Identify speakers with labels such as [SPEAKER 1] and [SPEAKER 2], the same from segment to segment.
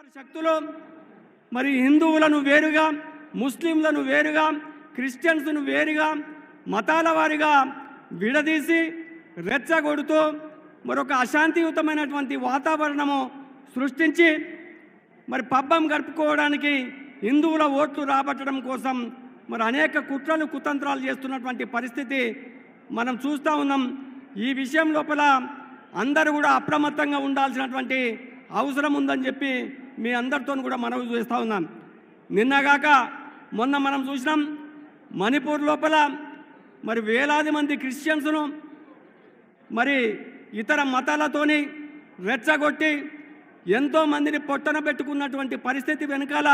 [SPEAKER 1] శక్తులు మరి హిందువులను వేరుగా, ముస్లింలను వేరుగా, క్రిస్టియన్స్ను వేరుగా మతాల వారిగా విడదీసి రెచ్చగొడుతూ మరొక అశాంతియుతమైనటువంటి వాతావరణము సృష్టించి మరి పబ్బం గడుపుకోవడానికి హిందువుల ఓట్లు రాబట్టడం కోసం మరి అనేక కుట్రలు కుతంత్రాలు చేస్తున్నటువంటి పరిస్థితి మనం చూస్తూ ఉన్నాం. ఈ విషయం లోపల అందరూ కూడా అప్రమత్తంగా ఉండాల్సినటువంటి అవసరం ఉందని చెప్పి మీ అందరితో కూడా మనవి చేస్తూ ఉన్నాం. నిన్నగాక మొన్న మనం చూసినాం మణిపూర్ లోపల మరి వేలాది మంది క్రిస్టియన్స్ను మరి ఇతర మతాలతోని రెచ్చగొట్టి ఎంతోమందిని పొట్టన పెట్టుకున్నటువంటి పరిస్థితి వెనకాల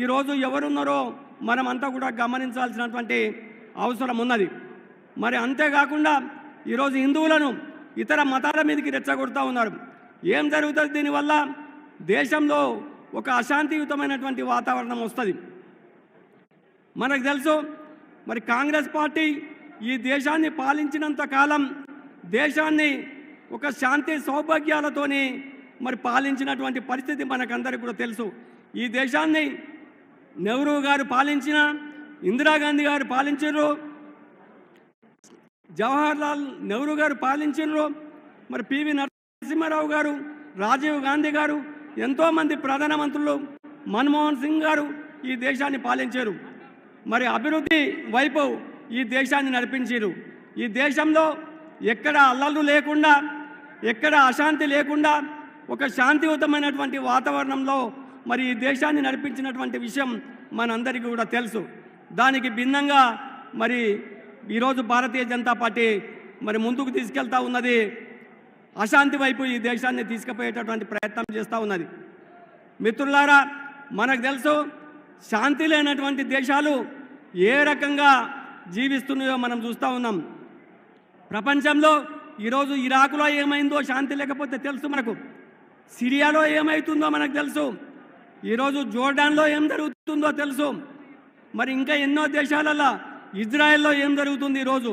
[SPEAKER 1] ఈరోజు ఎవరున్నారో మనమంతా కూడా గమనించాల్సినటువంటి అవసరం ఉన్నది. మరి అంతేకాకుండా ఈరోజు హిందువులను ఇతర మతాల మీదకి రెచ్చగొడుతూ ఉన్నారు. ఏం జరుగుతుంది దీనివల్ల? దేశంలో ఒక అశాంతియుతమైనటువంటి వాతావరణం వస్తుంది. మనకు తెలుసు మరి కాంగ్రెస్ పార్టీ ఈ దేశాన్ని పాలించినంత కాలం దేశాన్ని ఒక శాంతి సౌభాగ్యాలతోని మరి పాలించినటువంటి పరిస్థితి మనకందరికీ కూడా తెలుసు. ఈ దేశాన్ని నెహ్రూ గారు పాలించిన, ఇందిరాగాంధీ గారు పాలించారు, జవహర్లాల్ నెహ్రూ గారు పాలించారు, మరి పివి నరసింహారావు గారు, రాజీవ్ గాంధీ గారు, ఎంతోమంది ప్రధానమంత్రులు, మన్మోహన్ సింగ్ గారు ఈ దేశాన్ని పాలించారు. మరి అభివృద్ధి వైపు ఈ దేశాన్ని నడిపించారు. ఈ దేశంలో ఎక్కడ అల్లర్లు లేకుండా, ఎక్కడ అశాంతి లేకుండా ఒక శాంతియుతమైనటువంటి వాతావరణంలో మరి ఈ దేశాన్ని నడిపించినటువంటి విషయం మనందరికీ కూడా తెలుసు. దానికి భిన్నంగా మరి ఈరోజు భారతీయ జనతా పార్టీ మరి ముందుకు తీసుకెళ్తా ఉన్నది, అశాంతి వైపు ఈ దేశాన్ని తీసుకుపోయేటటువంటి ప్రయత్నం చేస్తూ ఉన్నది. మిత్రులారా, మనకు తెలుసు శాంతి లేనటువంటి దేశాలు ఏ రకంగా జీవిస్తున్నాయో మనం చూస్తూ ఉన్నాం. ప్రపంచంలో ఈరోజు ఇరాకులో ఏమైందో శాంతి లేకపోతే తెలుసు మనకు, సిరియాలో ఏమవుతుందో మనకు తెలుసు, ఈరోజు జోర్డాన్లో ఏం జరుగుతుందో తెలుసు, మరి ఇంకా ఎన్నో దేశాలలో ఇజ్రాయెల్లో ఏం జరుగుతుంది ఈరోజు.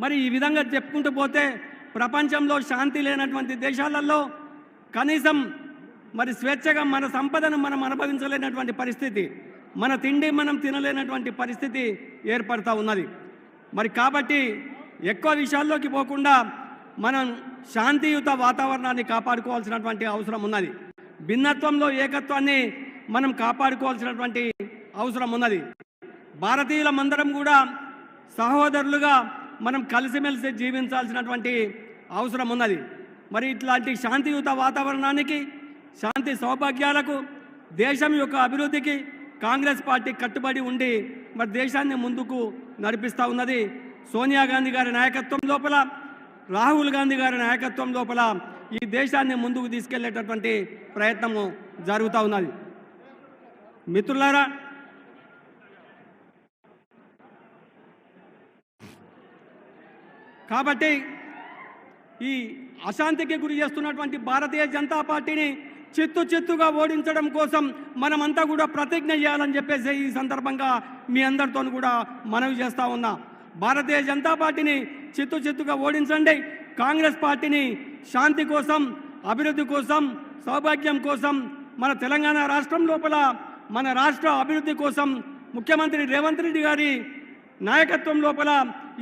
[SPEAKER 1] మరి ఈ విధంగా చెప్పుకుంటూ పోతే ప్రపంచంలో శాంతి లేనటువంటి దేశాలలో కనీసం మరి స్వేచ్ఛగా మన సంపదను మనం అనుభవించలేనటువంటి పరిస్థితి, మన తిండి మనం తినలేనటువంటి పరిస్థితి ఏర్పడుతూ ఉన్నది. మరి కాబట్టి ఎక్కువ విషయాల్లోకి పోకుండా మనం శాంతియుత వాతావరణాన్ని కాపాడుకోవాల్సినటువంటి అవసరం ఉన్నది. భిన్నత్వంలో ఏకత్వాన్ని మనం కాపాడుకోవాల్సినటువంటి అవసరం ఉన్నది. భారతీయులమందరం కూడా సహోదరులుగా మనం కలిసిమెలిసి జీవించాల్సినటువంటి అవసరం ఉన్నది. మరి ఇట్లాంటి శాంతియుత వాతావరణానికి, శాంతి సౌభాగ్యాలకు, దేశం యొక్క అభివృద్ధికి కాంగ్రెస్ పార్టీ కట్టుబడి ఉండి మరి దేశాన్ని ముందుకు నడిపిస్తూ ఉన్నది. సోనియా గాంధీ గారి నాయకత్వం లోపల, రాహుల్ గాంధీ గారి నాయకత్వం లోపల ఈ దేశాన్ని ముందుకు తీసుకెళ్లేటటువంటి ప్రయత్నము జరుగుతూ ఉన్నది. మిత్రులారా, కాబట్టి ఈ అశాంతికి గురి చేస్తున్నటువంటి భారతీయ జనతా పార్టీని చిత్తుగా ఓడించడం కోసం మనమంతా కూడా ప్రతిజ్ఞ చేయాలని చెప్పేసి ఈ సందర్భంగా మీ అందరితో కూడా మనవి చేస్తూ ఉన్నా. భారతీయ జనతా పార్టీని చిత్తుగా ఓడించండి. కాంగ్రెస్ పార్టీని శాంతి కోసం, అభివృద్ధి కోసం, సౌభాగ్యం కోసం, మన తెలంగాణ రాష్ట్రం లోపల మన రాష్ట్ర అభివృద్ధి కోసం ముఖ్యమంత్రి రేవంత్ రెడ్డి గారి నాయకత్వం లోపల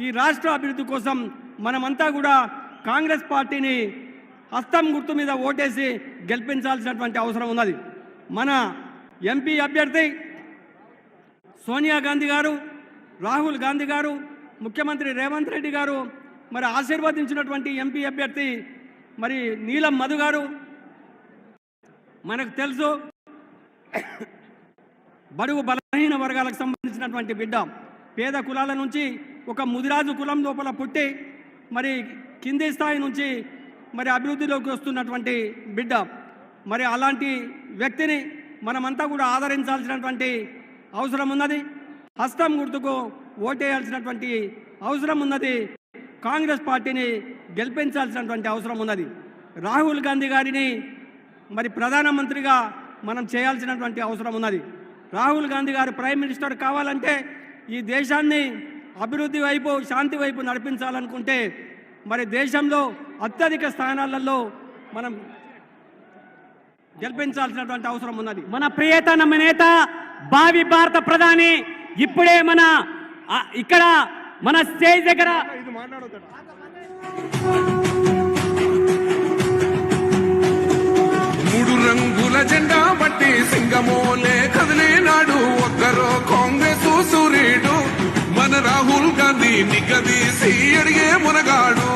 [SPEAKER 1] ఈ రాష్ట్ర అభివృద్ధి కోసం మనమంతా కూడా కాంగ్రెస్ పార్టీని హస్తం గుర్తు మీద ఓటేసి గెలిపించాల్సినటువంటి అవసరం ఉన్నది. మన ఎంపీ అభ్యర్థి సోనియా గాంధీ గారు, రాహుల్ గాంధీ గారు, ముఖ్యమంత్రి రేవంత్ రెడ్డి గారు మరి ఆశీర్వదించినటువంటి ఎంపీ అభ్యర్థి మరి నీలం మధు గారు, మనకు తెలుసు బడుగు బలహీన వర్గాలకు సంబంధించినటువంటి బిడ్డ, పేద కులాల నుంచి ఒక ముదిరాజు కులం లోపల పుట్టి మరి కింది స్థాయి నుంచి మరి అభివృద్ధిలోకి వస్తున్నటువంటి బిడ్డ. మరి అలాంటి వ్యక్తిని మనమంతా కూడా ఆదరించాల్సినటువంటి అవసరం ఉన్నది. హస్తం గుర్తుకు ఓటేయాల్సినటువంటి అవసరం ఉన్నది. కాంగ్రెస్ పార్టీని గెలిపించాల్సినటువంటి అవసరం ఉన్నది. రాహుల్ గాంధీ గారిని మరి ప్రధానమంత్రిగా మనం చేయాల్సినటువంటి అవసరం ఉన్నది. రాహుల్ గాంధీ గారు ప్రైమ్ మినిస్టర్ కావాలంటే, ఈ దేశాన్ని అభివృద్ధి వైపు, శాంతి వైపు నడిపించాలనుకుంటే మరి దేశంలో అత్యధిక స్థానాలలో మనం గెలిపించాల్సినటువంటి అవసరం ఉన్నది.
[SPEAKER 2] మన ప్రియతమ నేత భావి భారత ప్రధాని ఇప్పుడే మన ఇక్కడ మన స్టేజ్ దగ్గర
[SPEAKER 3] మూడు రంగుల జెండా బట్టి సింగమోలే కదిలేనాడు ఒక్కరో కాంగ్రెస్ సూర్యుడు మన రాహుల్ గాంధీ నిగదీసి అడిగే మునగాడు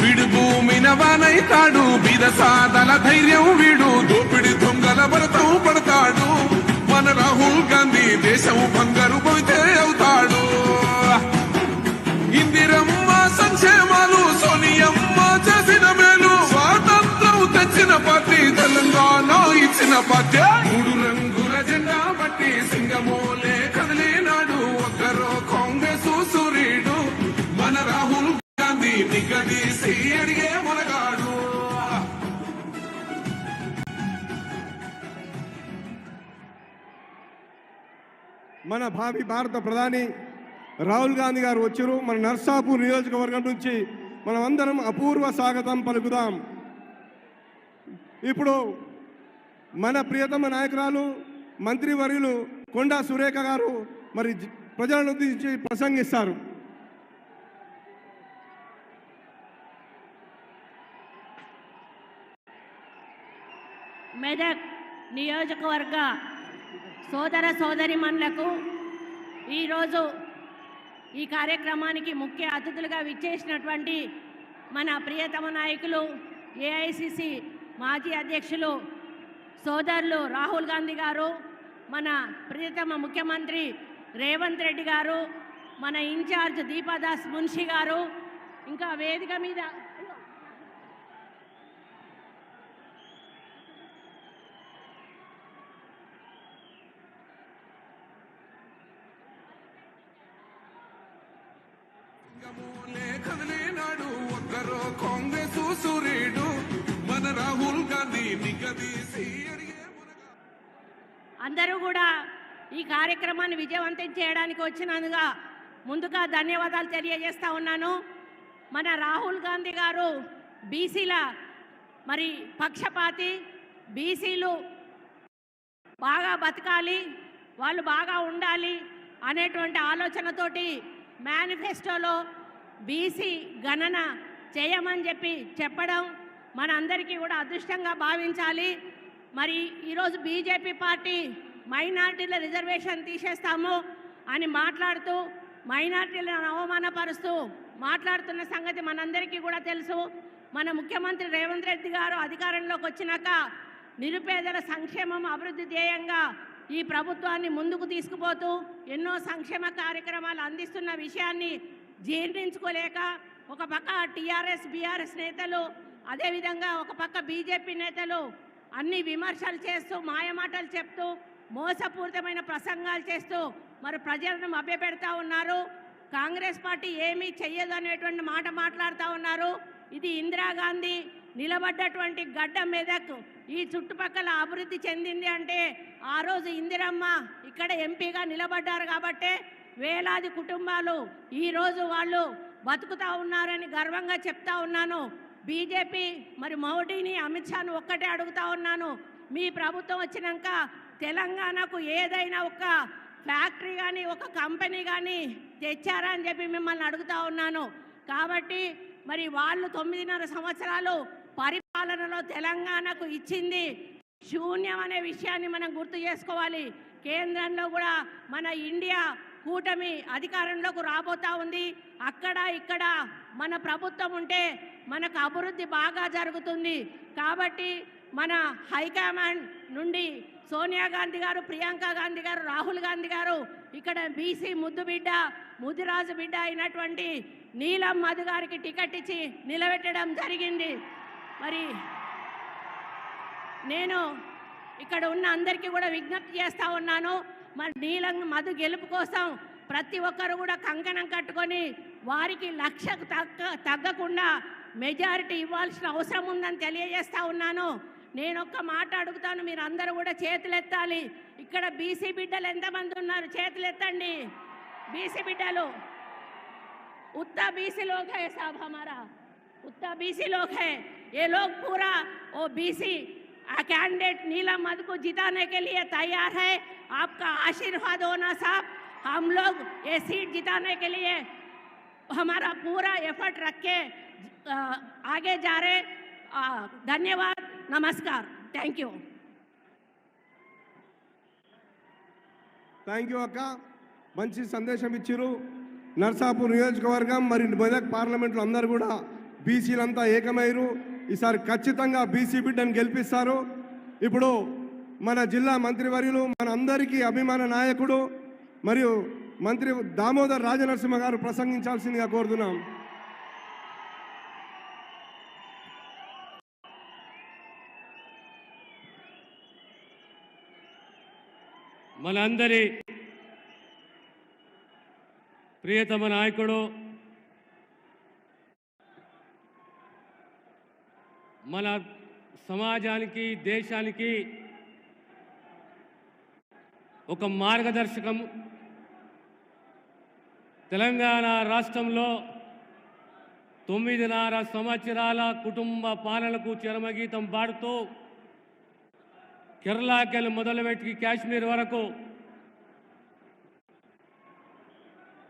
[SPEAKER 3] వీడు భూమిన వానైతాడు బీద సాదల ధైర్యం వీడు దోపిడి దొంగల భరతం పడతాడు మన రాహుల్ గాంధీ దేశం బంగారు పోతే అవుతాడు ఇందిరమ్మ సంక్షేమాలు సోనియమ్మ చేసిన మేలు స్వాతంత్రం తెచ్చిన పార్టీ తెలంగాణ ఇచ్చిన పార్టీ మూడు రంగుల జెండా బట్టి సింగమోలే కదిలినాడు ఒక్కరో కాంగ్రెస్ సూర్యుడు మన రాహుల్ గాంధీ నిగదీసి అడిగే మునగాడు
[SPEAKER 4] మన భావి భారత ప్రధాని రాహుల్ గాంధీ గారు వచ్చారు. మన నర్సాపూర్ నియోజకవర్గం నుంచి మనం అందరం అపూర్వ స్వాగతం పలుకుదాం. ఇప్పుడు మన ప్రియతమ నాయకురాలు మంత్రివర్యులు కొండా సురేఖ గారు మరి ప్రజలను ఉద్దేశించి ప్రసంగిస్తారు.
[SPEAKER 5] మెదక్ నియోజకవర్గ సోదర సోదరిమణులకు ఈరోజు ఈ కార్యక్రమానికి ముఖ్య అతిథులుగా విచ్చేసినటువంటి మన ప్రియతమ నాయకులు ఏఐసిసి మాజీ అధ్యక్షులు సోదరులు రాహుల్ గాంధీ గారు, మన ప్రియతమ ముఖ్యమంత్రి రేవంత్ రెడ్డి గారు, మన ఇన్ఛార్జ్ దీపాదాస్ మున్షి గారు, ఇంకా వేదిక మీద
[SPEAKER 3] కదిలినాడు ఒక్కరో కాంగ్రెస్ సూర్యుడు మన రాహుల్ గాంధీ నిగదీసి
[SPEAKER 5] అందరూ కూడా ఈ కార్యక్రమాన్ని విజయవంతం చేయడానికి వచ్చినందుగా ముందుగా ధన్యవాదాలు తెలియజేస్తా ఉన్నాను. మన రాహుల్ గాంధీ గారు బీసీల మరి పక్షపాతి, బీసీలు బాగా బతకాలి, వాళ్ళు బాగా ఉండాలి అనేటువంటి ఆలోచనతోటి మేనిఫెస్టోలో బీసీ గణన చేయమని చెప్పడం మన అందరికీ కూడా అదృష్టంగా భావించాలి. మరి ఈరోజు బీజేపీ పార్టీ మైనార్టీల రిజర్వేషన్ తీసేస్తాము అని మాట్లాడుతూ మైనార్టీలను అవమానపరుస్తూ మాట్లాడుతున్న సంగతి మనందరికీ కూడా తెలుసు. మన ముఖ్యమంత్రి రేవంత్ రెడ్డి గారు అధికారంలోకి వచ్చినాక నిరుపేదల సంక్షేమం అభివృద్ధి ధ్యేయంగా ఈ ప్రభుత్వాన్ని ముందుకు తీసుకుపోతూ ఎన్నో సంక్షేమ కార్యక్రమాలు అందిస్తున్న విషయాన్ని జీర్ణించుకోలేక ఒక పక్క టీఆర్ఎస్ బీఆర్ఎస్ నేతలు, అదేవిధంగా ఒక పక్క బీజేపీ నేతలు అన్ని విమర్శలు చేస్తూ మాయమాటలు చెప్తూ మోసపూరితమైన ప్రసంగాలు చేస్తూ మరి ప్రజలను మభ్యపెడతా ఉన్నారు. కాంగ్రెస్ పార్టీ ఏమీ చెయ్యదు అనేటువంటి మాట మాట్లాడుతూ ఉన్నారు. ఇది ఇందిరాగాంధీ నిలబడ్డటువంటి గడ్డ మెదక్ ఈ చుట్టుపక్కల అభివృద్ధి చెందింది అంటే ఆ రోజు ఇందిరమ్మ ఇక్కడ ఎంపీగా నిలబడ్డారు కాబట్టే వేలాది కుటుంబాలు ఈరోజు వాళ్ళు బతుకుతూ ఉన్నారని గర్వంగా చెప్తా ఉన్నాను. బీజేపీ మరి మోడీని అమిత్ షాను ఒక్కటే అడుగుతా ఉన్నాను, మీ ప్రభుత్వం వచ్చినాక తెలంగాణకు ఏదైనా ఒక ఫ్యాక్టరీ కానీ ఒక కంపెనీ కానీ తెచ్చారా అని చెప్పి మిమ్మల్ని అడుగుతా ఉన్నాను. కాబట్టి మరి వాళ్ళు 9.5 సంవత్సరాలు పరిపాలనలో తెలంగాణకు ఇచ్చింది శూన్యం అనే విషయాన్ని మనం గుర్తు చేసుకోవాలి. కేంద్రంలో కూడా మన ఇండియా కూటమి అధికారంలోకి రాబోతా ఉంది. అక్కడ ఇక్కడ మన ప్రభుత్వం ఉంటే మనకు అభివృద్ధి బాగా జరుగుతుంది. కాబట్టి మన హైకమాండ్ నుండి సోనియా గాంధీ గారు, ప్రియాంక గాంధీ గారు, రాహుల్ గాంధీ గారు ఇక్కడ బీసీ ముద్దు బిడ్డ, ముదిరాజు బిడ్డ అయినటువంటి నీలం మధు గారికి టికెట్ ఇచ్చి నిలబెట్టడం జరిగింది. మరి నేను ఇక్కడ ఉన్న అందరికీ కూడా విజ్ఞప్తి చేస్తూ ఉన్నాను, మరి నీలం మధు గెలుపు కోసం ప్రతి ఒక్కరు కూడా కంకణం కట్టుకొని వారికి లక్షకు తగ్గకుండా మెజారిటీ ఇవ్వాల్సిన అవసరం ఉందని తెలియజేస్తూ ఉన్నాను. నేను ఒక్క మాట అడుగుతాను, మీరు అందరూ కూడా చేతులు ఎత్తాలి. ఇక్కడ బీసీ బిడ్డలు ఎంతమంది ఉన్నారు? చేతులు ఎత్తండి. బీసీ బిడ్డలు उतना बीसी लोग है साहब, हमारा उतना बीसी लोग है. ये लोग पूरा वो बीसी कैंडिडेट नीलम मधु को जिताने के लिए तैयार है। आपका आशीर्वाद होना साहब, हम लोग ये सीट जिताने के लिए हमारा पूरा एफर्ट रख के आगे जा रहे। धन्यवाद, नमस्कार, थैंक यू।
[SPEAKER 4] థ్యాంక్ యూ అక్క, మంచి సందేశం ఇచ్చిరు. నర్సాపూర్ నియోజకవర్గం మరి మెదక్ పార్లమెంట్లో అందరూ కూడా బీసీలంతా ఏకమైరు. ఈసారి ఖచ్చితంగా బీసీ బిడ్డను గెలిపిస్తారు. ఇప్పుడు మన జిల్లా మంత్రివర్యులు మన అందరికీ అభిమాన నాయకుడు మరియు మంత్రి దామోదర్ రాజనరసింహ గారు ప్రసంగించాల్సిందిగా కోరుతున్నాం.
[SPEAKER 6] మనందరి ప్రియతమ నాయకుడు, మన సమాజానికి దేశానికి ఒక మార్గదర్శకం. తెలంగాణ రాష్ట్రంలో 9.5 సంవత్సరాల కుటుంబ పాలనకు చరమగీతం పాడుతూ కేరళకెళ్ళి మొదలుపెట్టి కాశ్మీర్ వరకు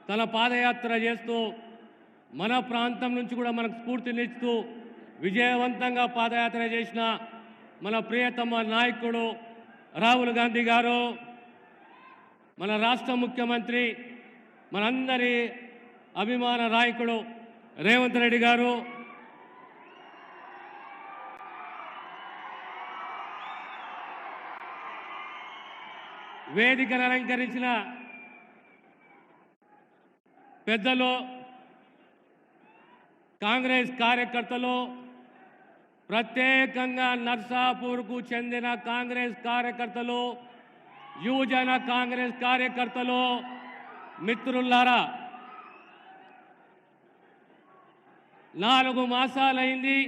[SPEAKER 6] తన పాదయాత్ర చేస్తూ మన ప్రాంతం నుంచి కూడా మనకు స్ఫూర్తినిస్తూ విజయవంతంగా పాదయాత్ర చేసిన మన ప్రియతమ నాయకుడు రాహుల్ గాంధీ గారు, మన రాష్ట్ర ముఖ్యమంత్రి, మనందరి అభిమాన నాయకుడు రేవంత్ రెడ్డి గారు, వేదికను అలంకరించిన పెద్దలు, కాంగ్రెస్ కార్యకర్తలు, ప్రత్యేకంగా నర్సాపూర్కు చెందిన కాంగ్రెస్ కార్యకర్తలు, యువజన కాంగ్రెస్ కార్యకర్తలు, మిత్రులారా, 4 మాసాలైంది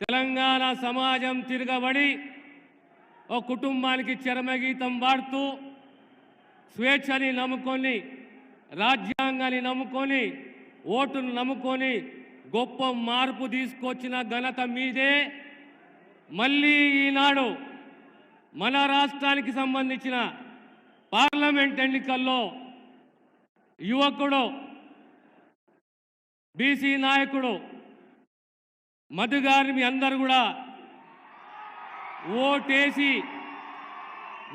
[SPEAKER 6] తెలంగాణ సమాజం తిరగబడి ఓ కుటుంబానికి చరమగీతం పాడుతూ స్వేచ్ఛని నమ్ముకొని, రాజ్యాంగాన్ని నమ్ముకొని, ఓటును నమ్ముకొని గొప్ప మార్పు తీసుకొచ్చిన ఘనత మీదే. మళ్ళీ ఈనాడు మన రాష్ట్రానికి సంబంధించిన పార్లమెంట్ ఎన్నికల్లో యువకుడు, బీసీ నాయకుడు మధు గారిని మీ అందరూ కూడా ఓటేసి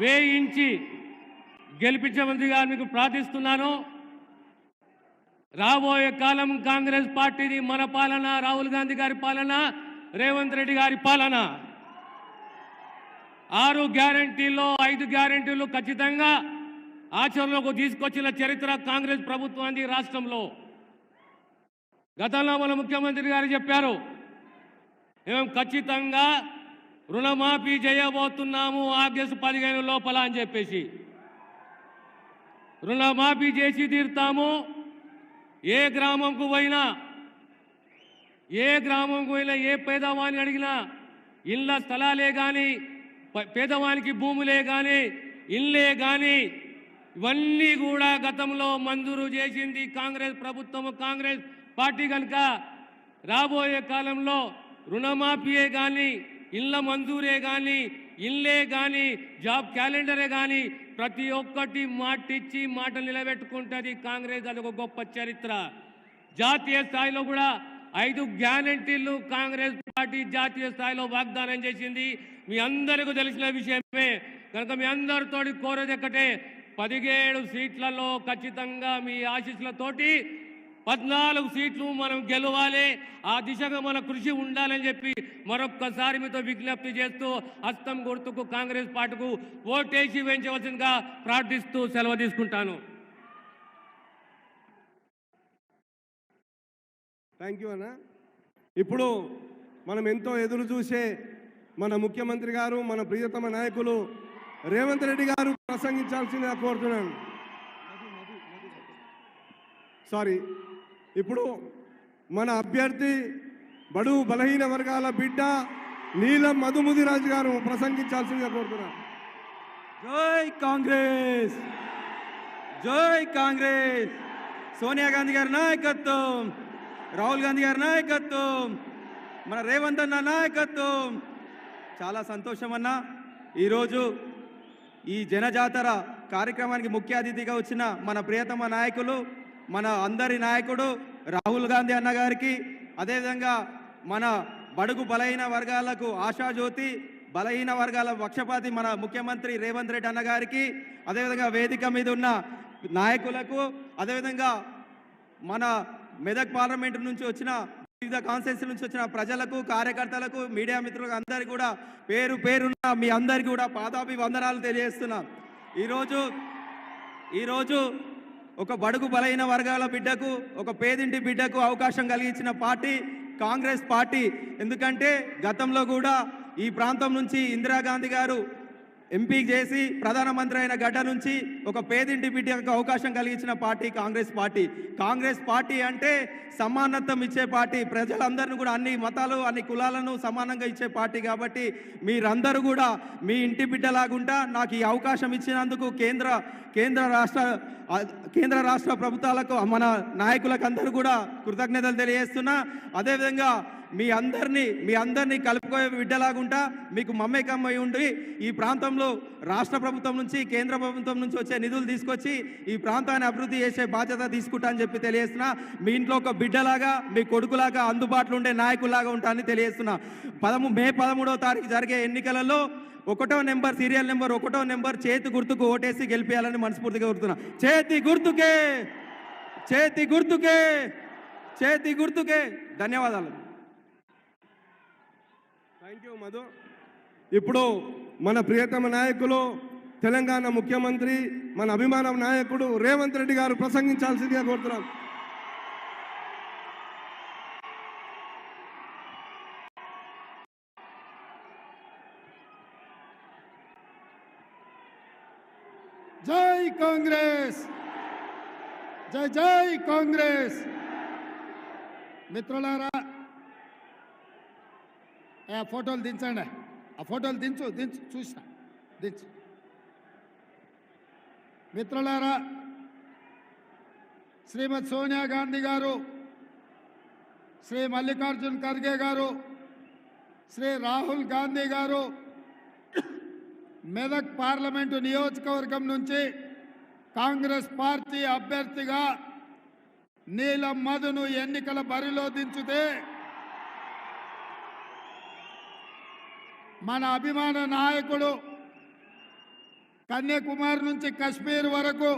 [SPEAKER 6] వేయించి గెలిపించమందిగా మీకు ప్రార్థిస్తున్నాను. రాబోయే కాలం కాంగ్రెస్ పార్టీది మన పాలన, రాహుల్ గాంధీ గారి పాలన, రేవంత్ రెడ్డి గారి పాలన. 6 గ్యారంటీల్లో 5 గ్యారంటీలు ఖచ్చితంగా ఆచరణలోకి తీసుకొచ్చిన చరిత్ర కాంగ్రెస్ ప్రభుత్వానికి రాష్ట్రంలో. గతంలో మన ముఖ్యమంత్రి గారు చెప్పారు, మేము ఖచ్చితంగా రుణమాఫీ చేయబోతున్నాము ఆగస్టు 15 లోపల అని చెప్పేసి. రుణమాఫీ చేసి తీరుతాము. ఏ గ్రామంకు పోయినా ఏ పేదవాణ్ణి అడిగినా ఇళ్ళ స్థలాలే కానీ, పేదవానికి భూములే కానీ, ఇళ్ళే కానీ ఇవన్నీ కూడా గతంలో మంజూరు చేసింది కాంగ్రెస్ ప్రభుత్వం, కాంగ్రెస్ పార్టీ. కనుక రాబోయే కాలంలో రుణమాఫీయే కానీ, ఇళ్ళ మంజూరే కానీ, ఇళ్ళే కానీ, జాబ్ క్యాలెండరే కానీ ప్రతి ఒక్కటి మాటిచ్చి మాట నిలబెట్టుకుంటుంది కాంగ్రెస్. అది ఒక గొప్ప చరిత్ర. జాతీయ స్థాయిలో కూడా 5 గ్యారంటీలు కాంగ్రెస్ పార్టీ జాతీయ స్థాయిలో వాగ్దానం చేసింది. మీ అందరికీ తెలిసిన విషయమే. కనుక మీ అందరితోటి కోరేది ఒకటే, 17 సీట్లలో ఖచ్చితంగా మీ ఆశీస్సులతోటి 14 సీట్లు మనం గెలవాలి. ఆ దిశగా మన కృషి ఉండాలని చెప్పి మరొక్కసారి మీతో విజ్ఞప్తి చేస్తూ హస్తం గుర్తుకు కాంగ్రెస్ పార్టీకు ఓటేసి వేయించవలసిందిగా ప్రార్థిస్తూ సెలవు తీసుకుంటాను.
[SPEAKER 4] థ్యాంక్ యూ అన్న. ఇప్పుడు మనం ఎంతో ఎదురు చూసే మన ముఖ్యమంత్రి గారు, మన ప్రియతమ నాయకులు రేవంత్ రెడ్డి గారు ప్రసంగించాల్సిందిగా కోరుతున్నాను. ఇప్పుడు మన అభ్యర్థి బడుగు బలహీన వర్గాల బిడ్డ నీలం మధుముదిరాజు గారు ప్రసంగించాల్సిందిగా కోరుతున్నాను.
[SPEAKER 1] జై కాంగ్రెస్, జై కాంగ్రెస్. సోనియా గాంధీ గారి నాయకత్వం, రాహుల్ గాంధీ గారి నాయకత్వం,
[SPEAKER 7] మన రేవంత్ అన్న నాయకత్వం. చాలా సంతోషం అన్న. ఈరోజు ఈ జనజాతర కార్యక్రమానికి ముఖ్య అతిథిగా వచ్చిన మన ప్రియతమ నాయకులు, మన అందరి నాయకుడు రాహుల్ గాంధీ అన్న గారికి, అదేవిధంగా మన బడుగు బలహీన వర్గాలకు ఆశాజ్యోతి, బలహీన వర్గాల పక్షపాతి మన ముఖ్యమంత్రి రేవంత్ రెడ్డి అన్న గారికి, అదేవిధంగా వేదిక మీద ఉన్న నాయకులకు, అదేవిధంగా మన మెదక్ పార్లమెంటు నుంచి వచ్చిన వివిధ కాన్స్టిట్యూన్సీ నుంచి వచ్చిన ప్రజలకు, కార్యకర్తలకు, మీడియా మిత్రులకు అందరికీ కూడా పేరు పేరున్న మీ అందరికీ కూడా పాదాభివందనాలు తెలియజేస్తున్నాం. ఈరోజు ఒక బడుగు బలహీన వర్గాల బిడ్డకు, ఒక పేదింటి బిడ్డకు అవకాశం కలిగించిన పార్టీ కాంగ్రెస్ పార్టీ. ఎందుకంటే గతంలో కూడా ఈ ప్రాంతం నుంచి ఇందిరాగాంధీ గారు ఎంపీ చేసి ప్రధానమంత్రి అయిన గడ్డ నుంచి ఒక పేదింటి బిడ్డకు అవకాశం కలిగించిన party Congress party. Congress party అంటే సమానత్వం ఇచ్చే పార్టీ, ప్రజలందరినీ కూడా అన్ని మతాలు అన్ని కులాలను సమానంగా ఇచ్చే పార్టీ. కాబట్టి మీరందరూ కూడా మీ ఇంటి బిడ్డలాగుంటా నాకు ఈ అవకాశం ఇచ్చినందుకు కేంద్ర రాష్ట్ర ప్రభుత్వాలకు, మన నాయకులకు అందరూ కూడా కృతజ్ఞతలు తెలియజేస్తున్నా. అదేవిధంగా మీ అందరినీ కలుపుకోయే బిడ్డలాగుంటా మీకు మమ్మకమై ఉండి ఈ ప్రాంతంలో రాష్ట్ర ప్రభుత్వం నుంచి, కేంద్ర ప్రభుత్వం నుంచి వచ్చే నిధులు తీసుకొచ్చి ఈ ప్రాంతాన్ని అభివృద్ధి చేసే బాధ్యత తీసుకుంటా అని చెప్పి తెలియజేస్తున్నా. మీ ఇంట్లో ఒక బిడ్డలాగా, మీ కొడుకులాగా అందుబాటులో ఉండే నాయకులాగా ఉంటా అని తెలియజేస్తున్నా. మే 13వ తారీఖు జరిగే ఎన్నికలలో 1వ నెంబర్, సీరియల్ నెంబర్ 1వ నెంబర్ చేతి గుర్తుకు ఓటేసి గెలిపేయాలని మనస్ఫూర్తిగా కోరుతున్నా. చేతి గుర్తుకే. ధన్యవాదాలు.
[SPEAKER 4] Thank you Madhu. ఇప్పుడు మన ప్రియతమ నాయకులు, తెలంగాణ ముఖ్యమంత్రి, మన అభిమాన నాయకుడు రేవంత్ రెడ్డి గారు ప్రసంగించాల్సిందిగా కోరుతున్నాం.
[SPEAKER 8] జై కాంగ్రెస్, జై కాంగ్రెస్. మిత్రులారా, ఆ ఫోటోలు దించండి, ఆ ఫోటోలు దించు చూసా దించు. మిత్రులారా, శ్రీమతి సోనియా గాంధీ గారు, శ్రీ మల్లికార్జున్ ఖర్గే గారు, శ్రీ రాహుల్ గాంధీ గారు మెదక్ పార్లమెంటు నియోజకవర్గం నుంచి కాంగ్రెస్ పార్టీ అభ్యర్థిగా నీలం మధును ఎన్నికల బరిలో దించితే మన అభిమాన నాయకుడు కన్యాకుమారి నుంచి కశ్మీర్ వరకు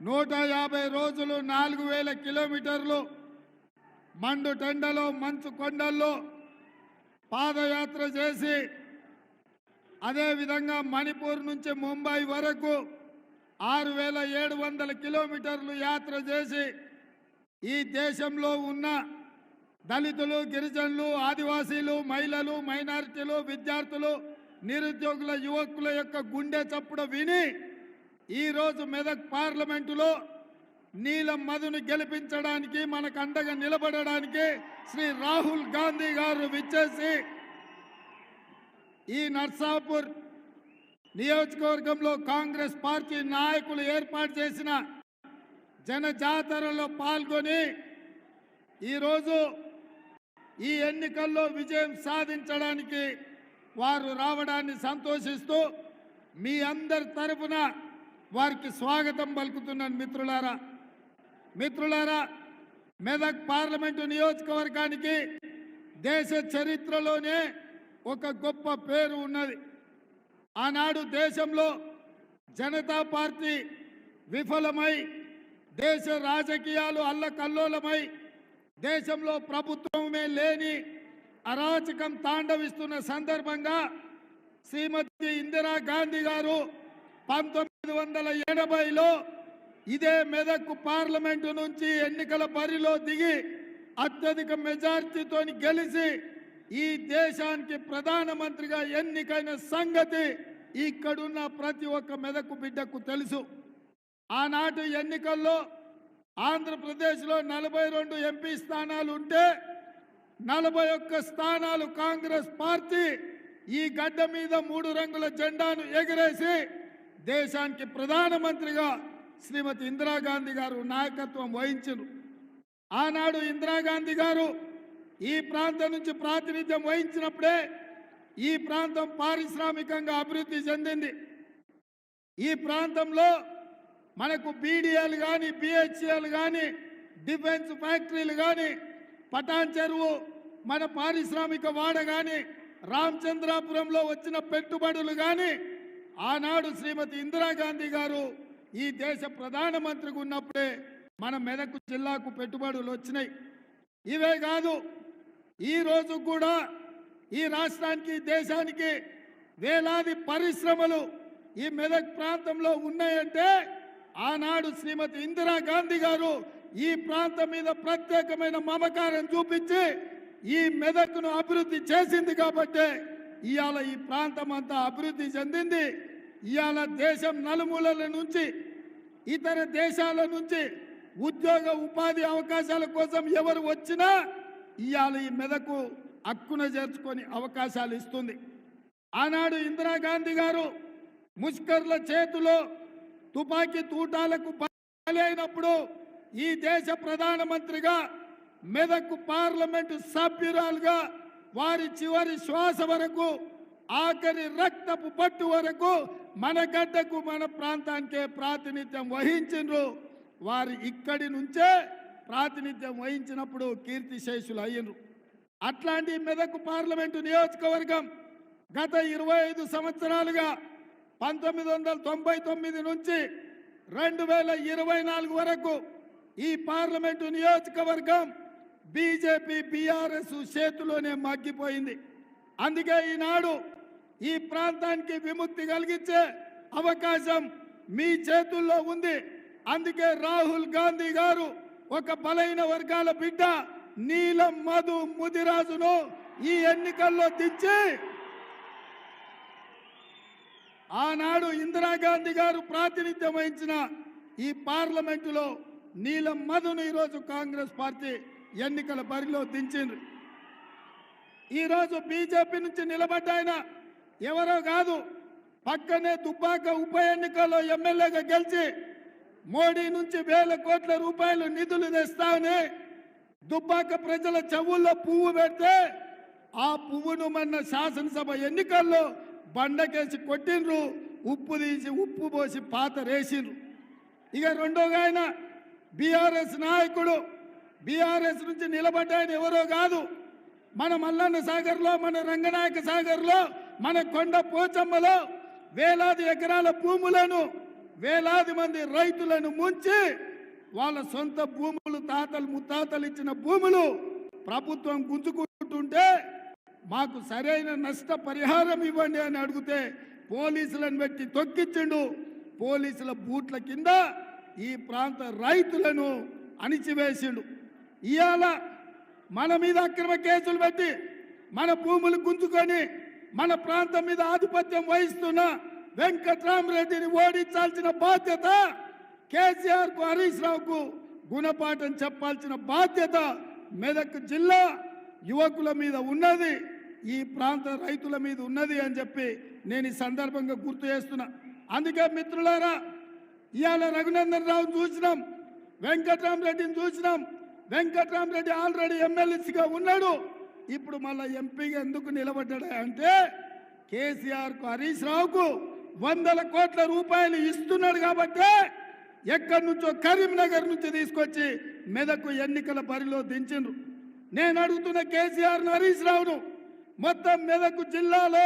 [SPEAKER 8] 150 రోజులు 4000 కిలోమీటర్లు మండు టెండలో, మంచు కొండల్లో పాదయాత్ర చేసి, అదేవిధంగా మణిపూర్ నుంచి ముంబై వరకు 6700 కిలోమీటర్లు యాత్ర చేసి ఈ దేశంలో ఉన్న దళితులు, గిరిజనులు, ఆదివాసీలు, మహిళలు, మైనారిటీలు, విద్యార్థులు, నిరుద్యోగుల, యువకుల యొక్క గుండె చప్పుడు విని ఈరోజు మెదక్ పార్లమెంటులో నీలం మధును గెలిపించడానికి, మనకు అండగా నిలబడడానికి శ్రీ రాహుల్ గాంధీ గారు విచ్చేసి ఈ నర్సాపూర్ నియోజకవర్గంలో కాంగ్రెస్ పార్టీ నాయకులు ఏర్పాటు చేసిన జనజాతరలో పాల్గొని ఈరోజు ఈ ఎన్నికల్లో విజయం సాధించడానికి వారు రావడాన్ని సంతోషిస్తూ మీ అందరి తరపున వారికి స్వాగతం పలుకుతున్నాను. మిత్రులారా, మెదక్ పార్లమెంటు నియోజకవర్గానికి దేశ చరిత్రలోనే ఒక గొప్ప పేరు ఉన్నది. ఆనాడు దేశంలో జనతా పార్టీ విఫలమై, దేశ రాజకీయాలు అల్లకల్లోలమై, దేశంలో ప్రభుత్వమే లేని అరాచకం తాండవిస్తున్న సందర్భంగా శ్రీమతి ఇందిరాగాంధీ గారు 1980లో ఇదే మెదక్ పార్లమెంటు నుంచి ఎన్నికల బరిలో దిగి అత్యధిక మెజార్టీతో గెలిచి ఈ దేశానికి ప్రధానమంత్రిగా ఎన్నికైన సంగతి ఇక్కడున్న ప్రతి ఒక్క మెదకు బిడ్డకు తెలుసు. ఆనాటి ఎన్నికల్లో ఆంధ్రప్రదేశ్లో 42 ఎంపీ స్థానాలు ఉంటే 41 స్థానాలు కాంగ్రెస్ పార్టీ ఈ గడ్డ మీద 3 రంగుల జెండాను ఎగరేసి దేశానికి ప్రధానమంత్రిగా శ్రీమతి ఇందిరాగాంధీ గారు నాయకత్వం వహించారు. ఆనాడు ఇందిరాగాంధీ గారు ఈ ప్రాంతం నుంచి ప్రాతినిధ్యం వహించినప్పుడే ఈ ప్రాంతం పారిశ్రామికంగా అభివృద్ధి చెందింది. ఈ ప్రాంతంలో మనకు బీడీఎల్ కానీ బిహెచ్ఎల్ కానీ డిఫెన్స్ ఫ్యాక్టరీలు కానీ పటాన్ చెరువు మన పారిశ్రామిక వాడ కానీ రామచంద్రాపురంలో వచ్చిన పెట్టుబడులు కానీ ఆనాడు శ్రీమతి ఇందిరాగాంధీ గారు ఈ దేశ ప్రధానమంత్రిగా ఉన్నప్పుడే మన మెదక్ జిల్లాకు పెట్టుబడులు వచ్చినాయి. ఇవే కాదు, ఈరోజు కూడా ఈ రాష్ట్రానికి దేశానికి వేలాది పరిశ్రమలు ఈ మెదక్ ప్రాంతంలో ఉన్నాయంటే ఆనాడు శ్రీమతి ఇందిరాగాంధీ గారు ఈ ప్రాంతం మీద ప్రత్యేకమైన మమకారం చూపించి ఈ మెదక్ను అభివృద్ధి చేసింది కాబట్టి ఇవాళ ఈ ప్రాంతం అంతా అభివృద్ధి చెందింది. ఇవాళ దేశం నలుమూలల నుంచి ఇతర దేశాల నుంచి ఉద్యోగ ఉపాధి అవకాశాల కోసం ఎవరు వచ్చినా ఇవాళ ఈ మెదకు హక్కున చేర్చుకొని అవకాశాలు ఇస్తుంది. ఆనాడు ఇందిరాగాంధీ గారు ముష్కర్ల చేతిలో తుపాకీ తూటాలకు బలైనప్పుడు ఈ దేశ ప్రధానమంత్రిగా మెదక్ పార్లమెంటు సభ్యురాలుగా వారి చివరి శ్వాస వరకు ఆఖరి రక్తపు పట్టు వరకు మన గడ్డకు మన ప్రాంతానికే ప్రాతినిధ్యం వహించిండ్రు. వారు ఇక్కడి నుంచే ప్రాతినిధ్యం వహించినప్పుడు కీర్తిశేషులు అయ్యిండ్రు. అట్లాంటి మెదక్ పార్లమెంటు నియోజకవర్గం గత 25 సంవత్సరాలుగా 1999 నుంచి 2024 వరకు ఈ పార్లమెంటు నియోజకవర్గం బీజేపీ బీఆర్ఎస్ చేతిలోనే మగ్గిపోయింది. అందుకే ఈనాడు ఈ ప్రాంతానికి విముక్తి కలిగించే అవకాశం మీ చేతుల్లో ఉంది. అందుకే రాహుల్ గాంధీ గారు ఒక బలైన వర్గాల బిడ్డ నీలం మధు ముదిరాజును ఈ ఎన్నికల్లో దించి ఆనాడు ఇందిరాగాంధీ గారు ప్రాతినిధ్యం వహించిన ఈ పార్లమెంటులో నీలం మధును ఈరోజు కాంగ్రెస్ పార్టీ ఎన్నికల బరిలో దించింది. ఈరోజు బీజేపీ నుంచి నిలబడ్డాయన ఎవరో కాదు, పక్కనే దుబ్బాక ఉప ఎన్నికల్లో ఎమ్మెల్యేగా గెలిచి మోడీ నుంచి వేల కోట్ల రూపాయలు నిధులు తెస్తామని దుబ్బాక ప్రజల చెవుల్లో పువ్వు పెడితే ఆ పువ్వును మొన్న శాసనసభ ఎన్నికల్లో బండకేసి కొట్టిండ్రు, ఉప్పు తీసి ఉప్పు పోసి పాత రేసిండ్రు. ఇక రెండోగా ఆయన బీఆర్ఎస్ నాయకుడు, బీఆర్ఎస్ నుంచి నిలబడ్డాయని ఎవరో కాదు, మన మల్లన్న సాగర్లో, మన రంగనాయక సాగర్లో, మన కొండ పోచమ్మలో వేలాది ఎకరాల భూములను వేలాది మంది రైతులను ముంచి వాళ్ళ సొంత భూములు తాతలు ముత్తాతలు ఇచ్చిన భూములు ప్రభుత్వం గుంజుకుంటుంటే మాకు సరైన నష్ట పరిహారం ఇవ్వండి అని అడిగితే పోలీసులను పెట్టి తొక్కించిండు. పోలీసుల బూట్ల కింద ఈ ప్రాంత రైతులను అణిచివేసిండు. ఇవాళ మన మీద అక్రమ కేసులు పెట్టి మన భూములు గుంజుకొని మన ప్రాంతం మీద ఆధిపత్యం వహిస్తున్న వెంకట్రామరెడ్డిని ఓడించాల్సిన బాధ్యత కేసీఆర్ కు, హరీష్ రావుకు గుణపాఠం చెప్పాల్సిన బాధ్యత మెదక్ జిల్లా యువకుల మీద ఉన్నది, ఈ ప్రాంత రైతుల మీద ఉన్నది అని చెప్పి నేను ఈ సందర్భంగా గుర్తు చేస్తున్నా. అందుకే మిత్రులారా, ఇవాళ రఘునందన్ రావును చూసినాం, వెంకట్రామరెడ్డిని చూసినాం. వెంకట్రామరెడ్డి ఆల్రెడీ ఎమ్మెల్యేగా ఉన్నాడు, ఇప్పుడు మళ్ళీ ఎంపీగా ఎందుకు నిలబడ్డాడు అంటే కేసీఆర్ కు, హరీష్ రావుకు 100 కోట్ల రూపాయలు ఇస్తున్నాడు కాబట్టి ఎక్కడి నుంచో కరీంనగర్ నుంచి తీసుకొచ్చి మెదకు ఎన్నికల బరిలో దించిండ్రు. నేను అడుగుతున్న కేసీఆర్ను, హరీష్ రావును, మొత్తం మెదకు జిల్లాలో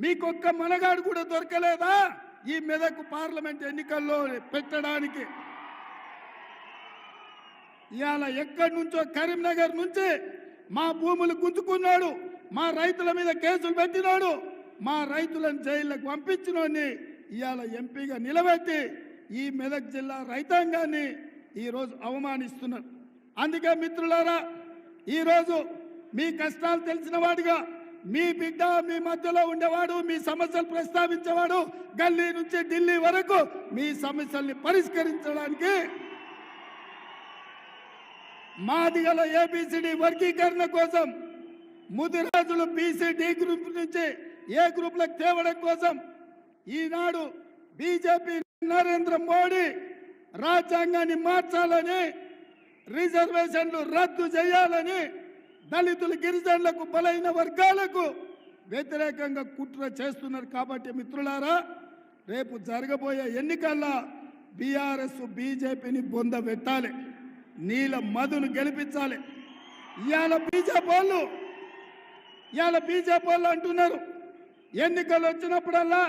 [SPEAKER 8] మీకొక్క మనగాడు కూడా దొరకలేదా ఈ మెదకు పార్లమెంట్ ఎన్నికల్లో పెట్టడానికి? ఇవాళ ఎక్కడి నుంచో కరీంనగర్ నుంచి మా భూములు గుంజుకున్నాడు, మా రైతుల మీద కేసులు పెట్టినాడు, మా రైతులను జైళ్ళకు పంపించినోడిని ఇవాళ ఎంపీగా నిలబెట్టి ఈ మెదక్ జిల్లా రైతాంగాన్ని ఈరోజు అవమానిస్తున్నారు. అందుకే మిత్రులారా, ఈరోజు మీ కష్టాలు తెలిసిన వాడిగా, మీ బిడ్డ మీ మధ్యలో ఉండేవాడు, మీ సమస్యలు ప్రస్తావించేవాడు, గల్లీ నుంచి ఢిల్లీ వరకు మీ సమస్యల్ని పరిష్కరించడానికి మాదిగల ఏబిసిడి వర్గీకరణ కోసం, ముదిరాజులు బీసీ డి గ్రూప్ నుంచి ఏ గ్రూప్లకు తేవడం కోసం ఈనాడు బీజేపీ నరేంద్ర మోడీ రాజ్యాంగాన్ని మార్చాలని, రిజర్వేషన్లు రద్దు చేయాలని దళితులు, గిరిజనులకు, బలైన వర్గాలకు వ్యతిరేకంగా కుట్ర చేస్తున్నారు. కాబట్టి మిత్రులారా, రేపు జరగబోయే ఎన్నికల్లో బీఆర్ఎస్ బీజేపీని బొంద పెట్టాలి, నీల మధును గెలిపించాలి. ఇవాళ బీజేపీ వాళ్ళు అంటున్నారు, ఎన్నికలు వచ్చినప్పుడల్లా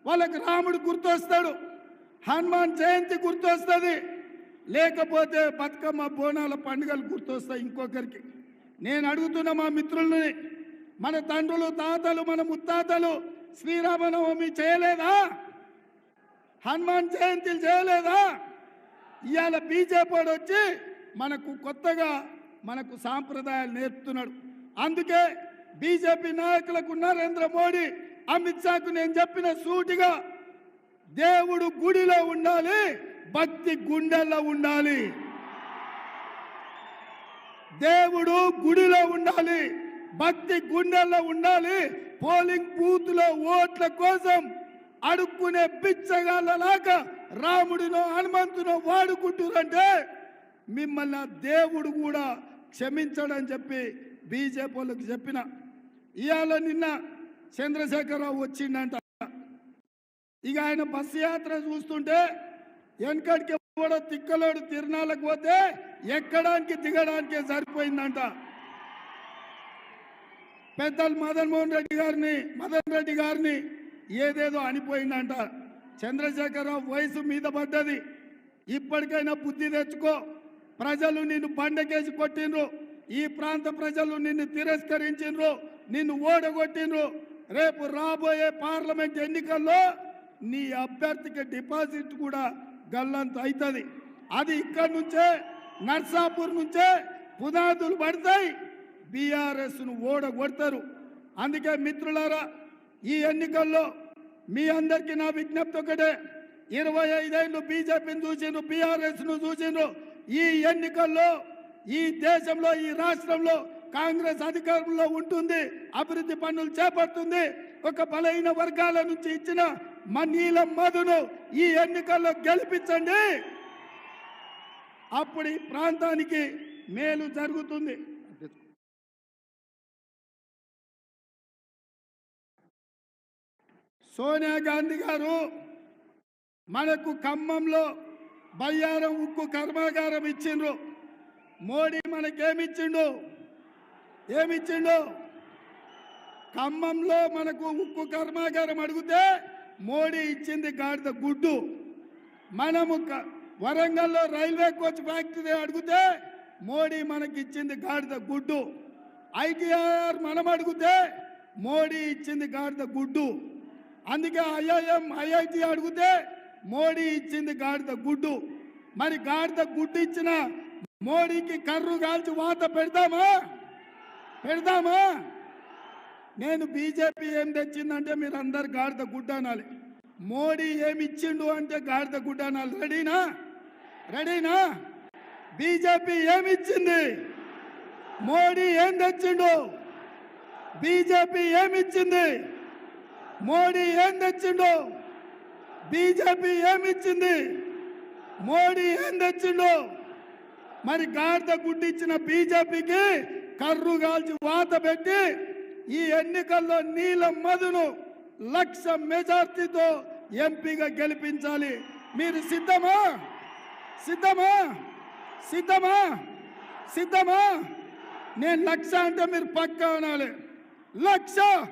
[SPEAKER 8] వాళ్ళకి రాముడు గుర్తొస్తాడు, హనుమాన్ జయంతి గుర్తొస్తుంది, లేకపోతే బతుకమ్మ బోనాల పండుగలు గుర్తొస్తాయి ఇంకొకరికి. నేను అడుగుతున్న మా మిత్రుల్ని, మన తండ్రులు, తాతలు, మన ముత్తాతలు శ్రీరామనవమి చేయలేదా? హనుమాన్ జయంతిలు చేయలేదా? ఇవాళ బీజేపీ వచ్చి మనకు కొత్తగా మనకు సాంప్రదాయాలు నేర్పుతున్నాడు. అందుకే బీజేపీ నాయకులకు, నరేంద్ర మోడీ, అమిత్ షాకు నేను చెప్పిన సూటిగా, దేవుడు గుడిలో ఉండాలి, భక్తి గుండెల్లో ఉండాలి. దేవుడు గుడిలో ఉండాలి, భక్తి గుండెల్లో ఉండాలి. పోలింగ్ బూత్ లో ఓట్ల కోసం అడుక్కునే బిచ్చగాళ్ళలాగా రాముడినో హనుమంతునో వాడుకుంటురంటే మిమ్మల్ని దేవుడు కూడా క్షమించడని చెప్పి బీజేపీ వాళ్ళకి చెప్పిన. ఇవాళ నిన్న చంద్రశేఖరరావు వచ్చిందంట. ఇక ఆయన బస్సు యాత్ర చూస్తుంటే వెనకడికి కూడా తిక్కలోడు తిరునాళ్ళకు పోతే ఎక్కడానికి దిగడానికే సరిపోయిందంట. పెద్దలు మదన్ రెడ్డి గారిని ఏదేదో అనిపోయిందంట. చంద్రశేఖరరావు వయసు మీద పడ్డది, ఇప్పటికైనా బుద్ధి తెచ్చుకో. ప్రజలు నిన్ను బండకేసి కొట్టిండ్రు, ఈ ప్రాంత ప్రజలు నిన్ను తిరస్కరించిండ్రు, నిన్ను ఓడగొట్టిండ్రు. రేపు రాబోయే పార్లమెంట్ ఎన్నికల్లో నీ అభ్యర్థికి డిపాజిట్ కూడా గల్లంత అవుతుంది. అది ఇక్కడి నుంచే, నర్సాపూర్ నుంచే పునాదులు పడతాయి, బీఆర్ఎస్ను ఓడగొడతారు. అందుకే మిత్రులారా, ఈ ఎన్నికల్లో మీ అందరికీ నా విజ్ఞప్తి ఒకటే, 25 ఏళ్ళు బీజేపీని చూసిండ్రు, బీఆర్ఎస్ను చూసిండ్రు. ఈ ఎన్నికల్లో ఈ దేశంలో, ఈ రాష్ట్రంలో కాంగ్రెస్ అధికారంలో ఉంటుంది, అభివృద్ధి పనులు చేపడుతుంది. ఒక బలైన వర్గాల నుంచి ఇచ్చిన నీల మధును ఈ ఎన్నికల్లో గెలిపించండి, అప్పుడు ఈ ప్రాంతానికి మేలు జరుగుతుంది. సోనియా గాంధీ గారు మనకు ఖమ్మంలో బయ్యారం ఉక్కు కర్మాగారం ఇచ్చిండ్రు. మోడీ మనకేమిచ్చిండు? ఖమ్మంలో మనకు ఉక్కు కర్మాగారం అడిగితే మోడీ ఇచ్చింది గాడిద గుడ్డు. మనము వరంగల్లో రైల్వే కోచ్ ఫ్యాక్టరీ అడిగితే మోడీ మనకి ఇచ్చింది గాడిద గుడ్డు. ఐటీఆర్ మనం అడిగితే మోడీ ఇచ్చింది గాడిద గుడ్డు. అందుకే ఐఐటి అడిగితే మోడీ ఇచ్చింది గాడిద గుడ్డు. మరి గాడిద గుడ్డు ఇచ్చిన మోడీకి కర్రు కాల్చి వాత పెడదామా? నేను బీజేపీ ఏం తెచ్చిందంటే మీరు అందరు గాడిద గుడ్డ అనాలి, మోడీ ఏమి ఇచ్చిండు అంటే గాడిద గుడ్డ అనాలి. రెడీనా? బీజేపీ ఏమిచ్చింది, మోడీ ఏం తెచ్చిండు? బీజేపీ ఏమిచ్చింది, మోడీ ఏం తెచ్చిండు? బీజేపీ ఏమిచ్చింది, మోడీ ఏం తెచ్చిండు? మరి గాడిద గుడ్డిచ్చిన బీజేపీకి కర్రు కాల్చి వాత పెట్టి ఈ ఎన్నికల్లో నీలం మధును 1,00,000 మెజార్టీతో ఎంపీగా గెలిపించాలి. మీరు సిద్ధమా? నేను 1,00,000 అంటే మీరు పక్కా అనాలి. 1,00,000.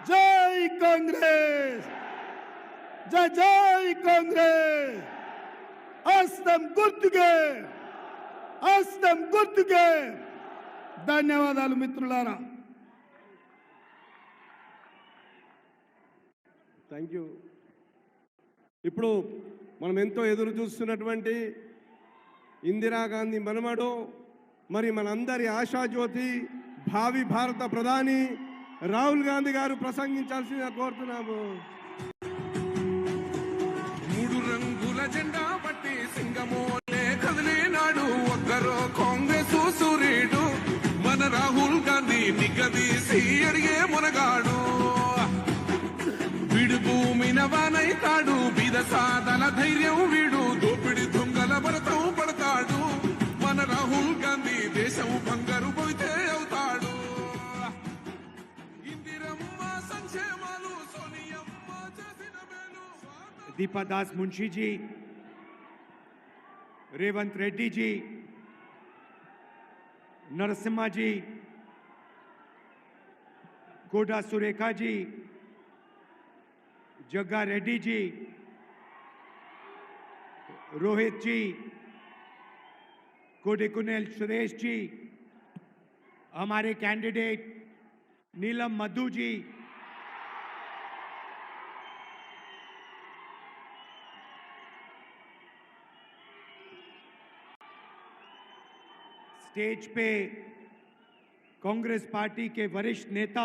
[SPEAKER 8] జై కాంగ్రెస్, జై కాంగ్రెస్. హస్తం గుర్తుకే. ధన్యవాదాలు మిత్రులారా.
[SPEAKER 4] Thank you. ఇప్పుడు మనం ఎంతో ఎదురు చూస్తున్నటువంటి ఇందిరాగాంధీ మనమడు, మరి మనందరి ఆశాజ్యోతి, భావి భారత ప్రధాని రాహుల్ గాంధీ గారు ప్రసంగించాల్సిందిగా కోరుతున్నాము.
[SPEAKER 3] 3 రంగుల జెండా పట్టి సింగమోలే కదిలినాడు, ఒక్కరో కాంగ్రెస్ సూర్యుడు మన నిగదీసి అడిగే మునగాడు వీడు భూమిన వానైతాడు బిదసాదల ధైర్యం వీడు దోపిడి దొంగల భరతం పడతాడు మన రాహుల్ గాంధీ దేశం బంగారు పోతే అవుతాడు ఇందిరమ్మ సంక్షేమాలు సోనియమ్మ చేసిన మేలు
[SPEAKER 9] दीपा दास मुंशी जी, रेवंत रेड्डी जी, नरसिम्हा जी, कोडा सुरेखा जी, जग्गा रेड्डी जी, रोहित जी, कोडिकुनेल सुरेश जी, हमारे कैंडिडेट नीलम मधु जी, स्टेज पे कांग्रेस पार्टी के वरिष्ठ नेता,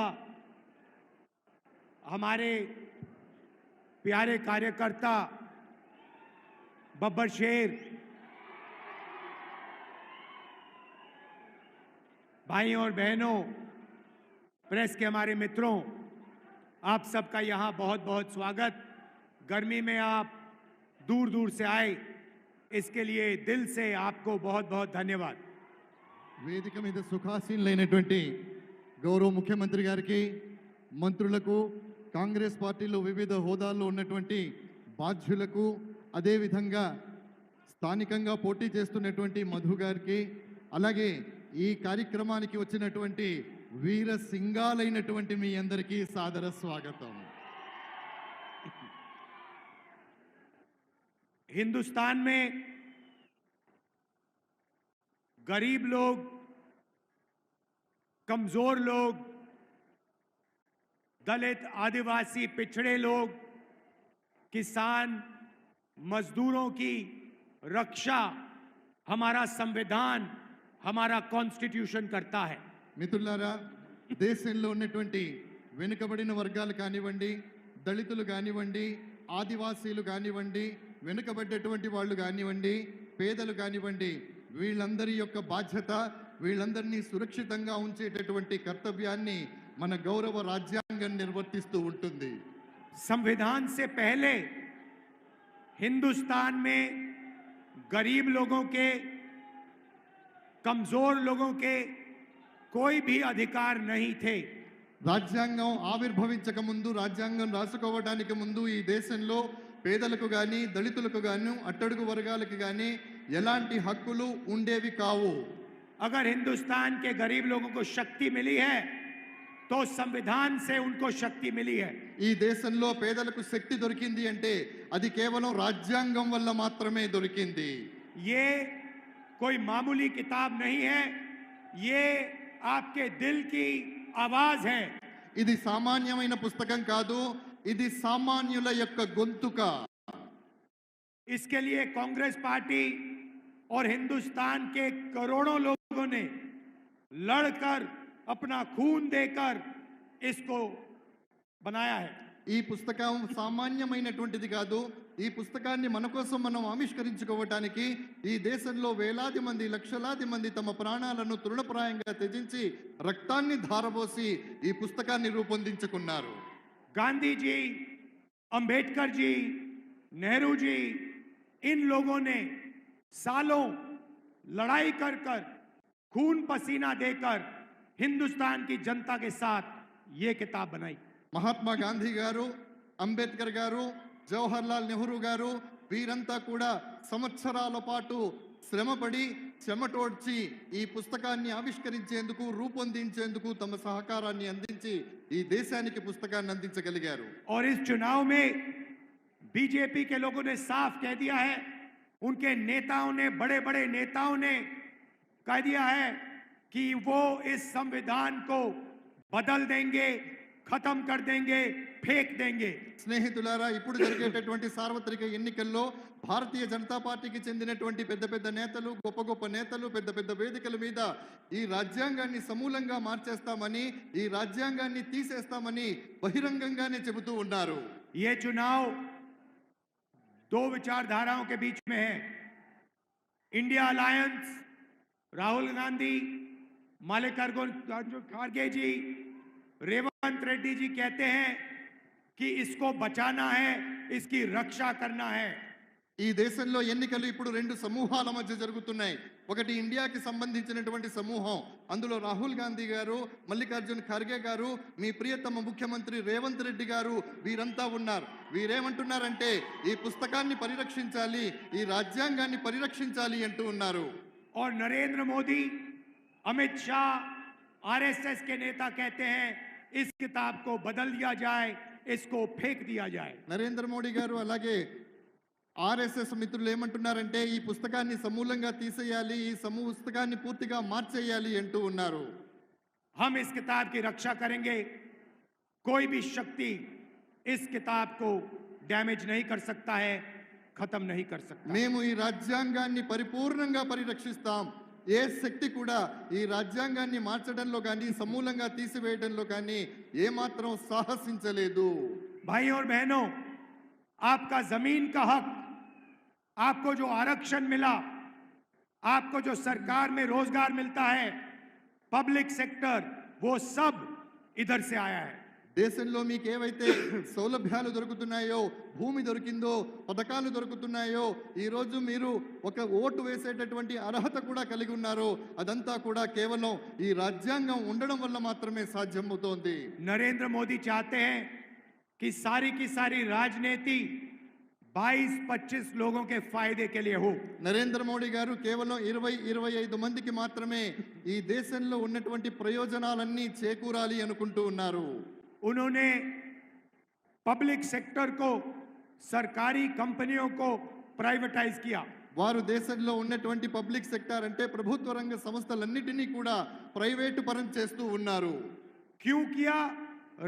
[SPEAKER 9] हमारे प्यारे कार्यकर्ता बब्बर शेर, भाइयों और बहनों, प्रेस के हमारे मित्रों, आप सबका यहाँ बहुत बहुत स्वागत। गर्मी में आप दूर दूर से आए, इसके लिए दिल से आपको बहुत बहुत धन्यवाद।
[SPEAKER 10] వేదిక మీద సుఖాసీనులైనటువంటి గౌరవ ముఖ్యమంత్రి గారికి, మంత్రులకు, కాంగ్రెస్ పార్టీలో వివిధ హోదాల్లో ఉన్నటువంటి బాధ్యులకు, అదేవిధంగా స్థానికంగా పోటీ చేస్తున్నటువంటి మధు గారికి, అలాగే ఈ కార్యక్రమానికి వచ్చినటువంటి వీర సింగాలైనటువంటి మీ అందరికీ సాదర స్వాగతం।
[SPEAKER 9] हिंदुस्तान में गरीब लोग, कमजोर लोग, दलित, आदिवासी, पिछड़े लोग, किसान, मजदूरों की रक्षा हमारा संविधान, हमारा कॉन्स्टिट्यूशन करता है।
[SPEAKER 10] మిత్రులారా, దేశంలో ఉన్నటువంటి వెనుకబడిన వర్గాలు కానివ్వండి, దళితులు కానివ్వండి, ఆదివాసీలు కానివ్వండి, వెనుకబడ్డటువంటి వాళ్ళు కానివ్వండి, పేదలు కానివ్వండి, వీళ్ళందరి యొక్క బాధ్యత, వీళ్ళందరినీ సురక్షితంగా ఉంచేటటువంటి కర్తవ్యాన్ని మన గౌరవ రాజ్యాంగం నిర్వర్తిస్తూ ఉంటుంది।
[SPEAKER 9] संविधान से पहले हिंदुस्तान में गरीब लोगों के, कमजोर लोगों के कोई भी अधिकार नहीं थे।
[SPEAKER 10] రాజ్యాంగం ఆవిర్భవించక ముందు, రాజ్యాంగం రాసుకోవడానికి ముందు ఈ దేశంలో పేదలకు కానీ, దళితులకు కానీ, అట్టడుగు వర్గాలకు కానీ ఎలాంటి హక్కులు ఉండేవి కావు।
[SPEAKER 9] अगर हिंदुस्तान के गरीब लोगों को शक्ति मिली है तो संविधान से उनको शक्ति मिली है।
[SPEAKER 10] ఈ దేశంలో పేదలకు శక్తి దొరికింది అంటే అది కేవలం రాజ్యాంగం వల్ల మాత్రమే దొరికింది।
[SPEAKER 9] ये कोई मामूली किताब नहीं है, ये आपके दिल की आवाज है।
[SPEAKER 10] ఇది సామాన్యమైన పుస్తకం కాదు, ఇది సామాన్యుల యొక్క గొంతుక।
[SPEAKER 9] इसके लिए कांग्रेस पार्टी और हिंदुस्तान के करोड़ों लोगों ने लड़कर, अपना खून देकर इसको बनाया है।
[SPEAKER 10] ఈ పుస్తకం సామాన్యమైనటువంటిది కాదు, ఈ పుస్తకాన్ని మన కోసం మనం ఆవిష్కరించుకోవటానికి ఈ దేశంలో వేలాది మంది, లక్షలాది మంది తమ ప్రాణాలను తృణప్రాయంగా త్యజించి రక్తాన్ని ధారపోసి ఈ పుస్తకాన్ని రూపొందించుకున్నారు।
[SPEAKER 9] गांधी जी, अंबेडकर जी, नेहरू जी, इन लोगों ने सालों लड़ाई कर कर, खून पसीना देकर हिंदुस्तान की जनता के साथ ये किताब बनाई।
[SPEAKER 10] మహాత్మా గాంధీ గారు, అంబేద్కర్ గారు, జవహర్ లాల్ నెహ్రూ గారు వీరంతా కూడా సంవత్సరాల పాటు శ్రమపడి, చెమటోడ్చి ఈ పుస్తకాన్ని ఆవిష్కరించేందుకు, రూపొందించేందుకు తమ సహకారాన్ని అందించి ఈ దేశానికి పుస్తకాన్ని అందించగలిగారు।
[SPEAKER 9] और इस चुनाव में बीजेपी के लोगों ने साफ कह दिया है, उनके नेताओं ने, बड़े बड़े नेताओं ने कह दिया है कि वो इस संविधान को बदल देंगे, खत्म कर देंगे, फेंक देंगे।
[SPEAKER 10] స్నేహితులారా, ఇప్పుడు జరిగేటటువంటి సార్వత్రిక ఎన్నికల్లో భారతీయ జనతా పార్టీకి చెందినటువంటి పెద్ద పెద్ద నేతలు, గొప్ప గొప్ప నేతలు పెద్ద పెద్ద వేదికల మీద ఈ రాజ్యాంగాన్ని సమూలంగా మార్చేస్తామని, ఈ రాజ్యాంగాన్ని తీసేస్తామని బహిరంగంగానే చెబుతూ ఉన్నారు।
[SPEAKER 9] ये चुनाव दो विचारधाराओं के बीच में है। इंडिया अलायंस, राहुल गांधी, मल्लिकार्जुन खड़गे जी, रेवंत रेड्डी जी कहते हैं कि इसको बचाना है, इसकी रक्षा करना है।
[SPEAKER 10] ఈ దేశంలో ఎన్నికలు ఇప్పుడు రెండు సమూహాల మధ్య జరుగుతున్నాయి. ఒకటి ఇండియాకి సంబంధించినటువంటి సమూహం, అందులో రాహుల్ గాంధీ గారు, మల్లికార్జున్ ఖర్గే గారు, మీ ప్రియతమ ముఖ్యమంత్రి రేవంత్ రెడ్డి గారు, వీరంతా ఉన్నారు. వీరేమంటున్నారంటే ఈ పుస్తకాన్ని పరిరక్షించాలి, ఈ రాజ్యాంగాన్ని పరిరక్షించాలి అంటూ ఉన్నారు.
[SPEAKER 9] और नरेंद्र मोदी, अमित शाह, आरएसएस के नेता कहते हैं इस किताब को बदल दिया जाए, इसको फेंक दिया जाए.
[SPEAKER 10] నరేంద్ర మోడీ గారు అలాగే ఆర్ఎస్ఎస్ మిత్రులు ఏమంటున్నారంటే ఈ పుస్తకాన్ని సమూలంగా తీసేయాలి, ఈ పుస్తకాన్ని పూర్తిగా మార్చేయాలి అంటూ ఉన్నారు.
[SPEAKER 9] हम इस किताब की रक्षा करेंगे, कोई भी शक्ति इस किताब को डैमेज नहीं कर सकता है, खत्म नहीं कर सकता.
[SPEAKER 10] మేము ఈ రాజ్యాంగాన్ని పరిపూర్ణంగా పరిరక్షిస్తాం. ఏ శక్తి కూడా ఈ రాజ్యాంగాన్ని మార్చడంలో కానీ సమూలంగా తీసివేయడంలో కానీ ఏమాత్రం సాహసించలేదు.
[SPEAKER 9] भाई और बहनों, आपका जमीन का हक, आपको जो आरक्षण मिला, आपको जो सरकार में रोजगार मिलता है, पब्लिक सेक्टर, वो सब इधर से आया है.
[SPEAKER 10] దేశంలో మీకు ఏవైతే సౌలభ్యాలు దొరుకుతున్నాయో, భూమి దొరికిందో, పథకాలు దొరుకుతున్నాయో, ఈ రోజు మీరు ఒక ఓటు వేసేటటువంటి అర్హత కూడా కలిగి ఉన్నారో, అదంతా కూడా కేవలం ఈ రాజ్యాంగం ఉండడం వల్ల మాత్రమే సాధ్యమవుతోంది.
[SPEAKER 9] नरेंद्र मोदी चाहते हैं कि सारी की सारी राजनीति 22-25 लोगों के फायदे के लिए हो.
[SPEAKER 10] నరేంద్ర మోడీ గారు కేవలం 20-25 మందికి మాత్రమే ఈ దేశంలో ఉన్నటువంటి ప్రయోజనాలన్నీ చేకూరాలి అనుకుంటూ ఉన్నారు.
[SPEAKER 9] उन्होंने पब्लिक सेक्टर को, सरकारी कंपनियों को प्राइवेटाइज किया.
[SPEAKER 10] వారు దేశంలో ఉన్నటువంటి పబ్లిక్ సెక్టార్ అంటే ప్రభుత్వ రంగ సంస్థలన్నిటినీ కూడా ప్రైవేటు పరం చేస్తూ ఉన్నారు.
[SPEAKER 9] क्यों किया?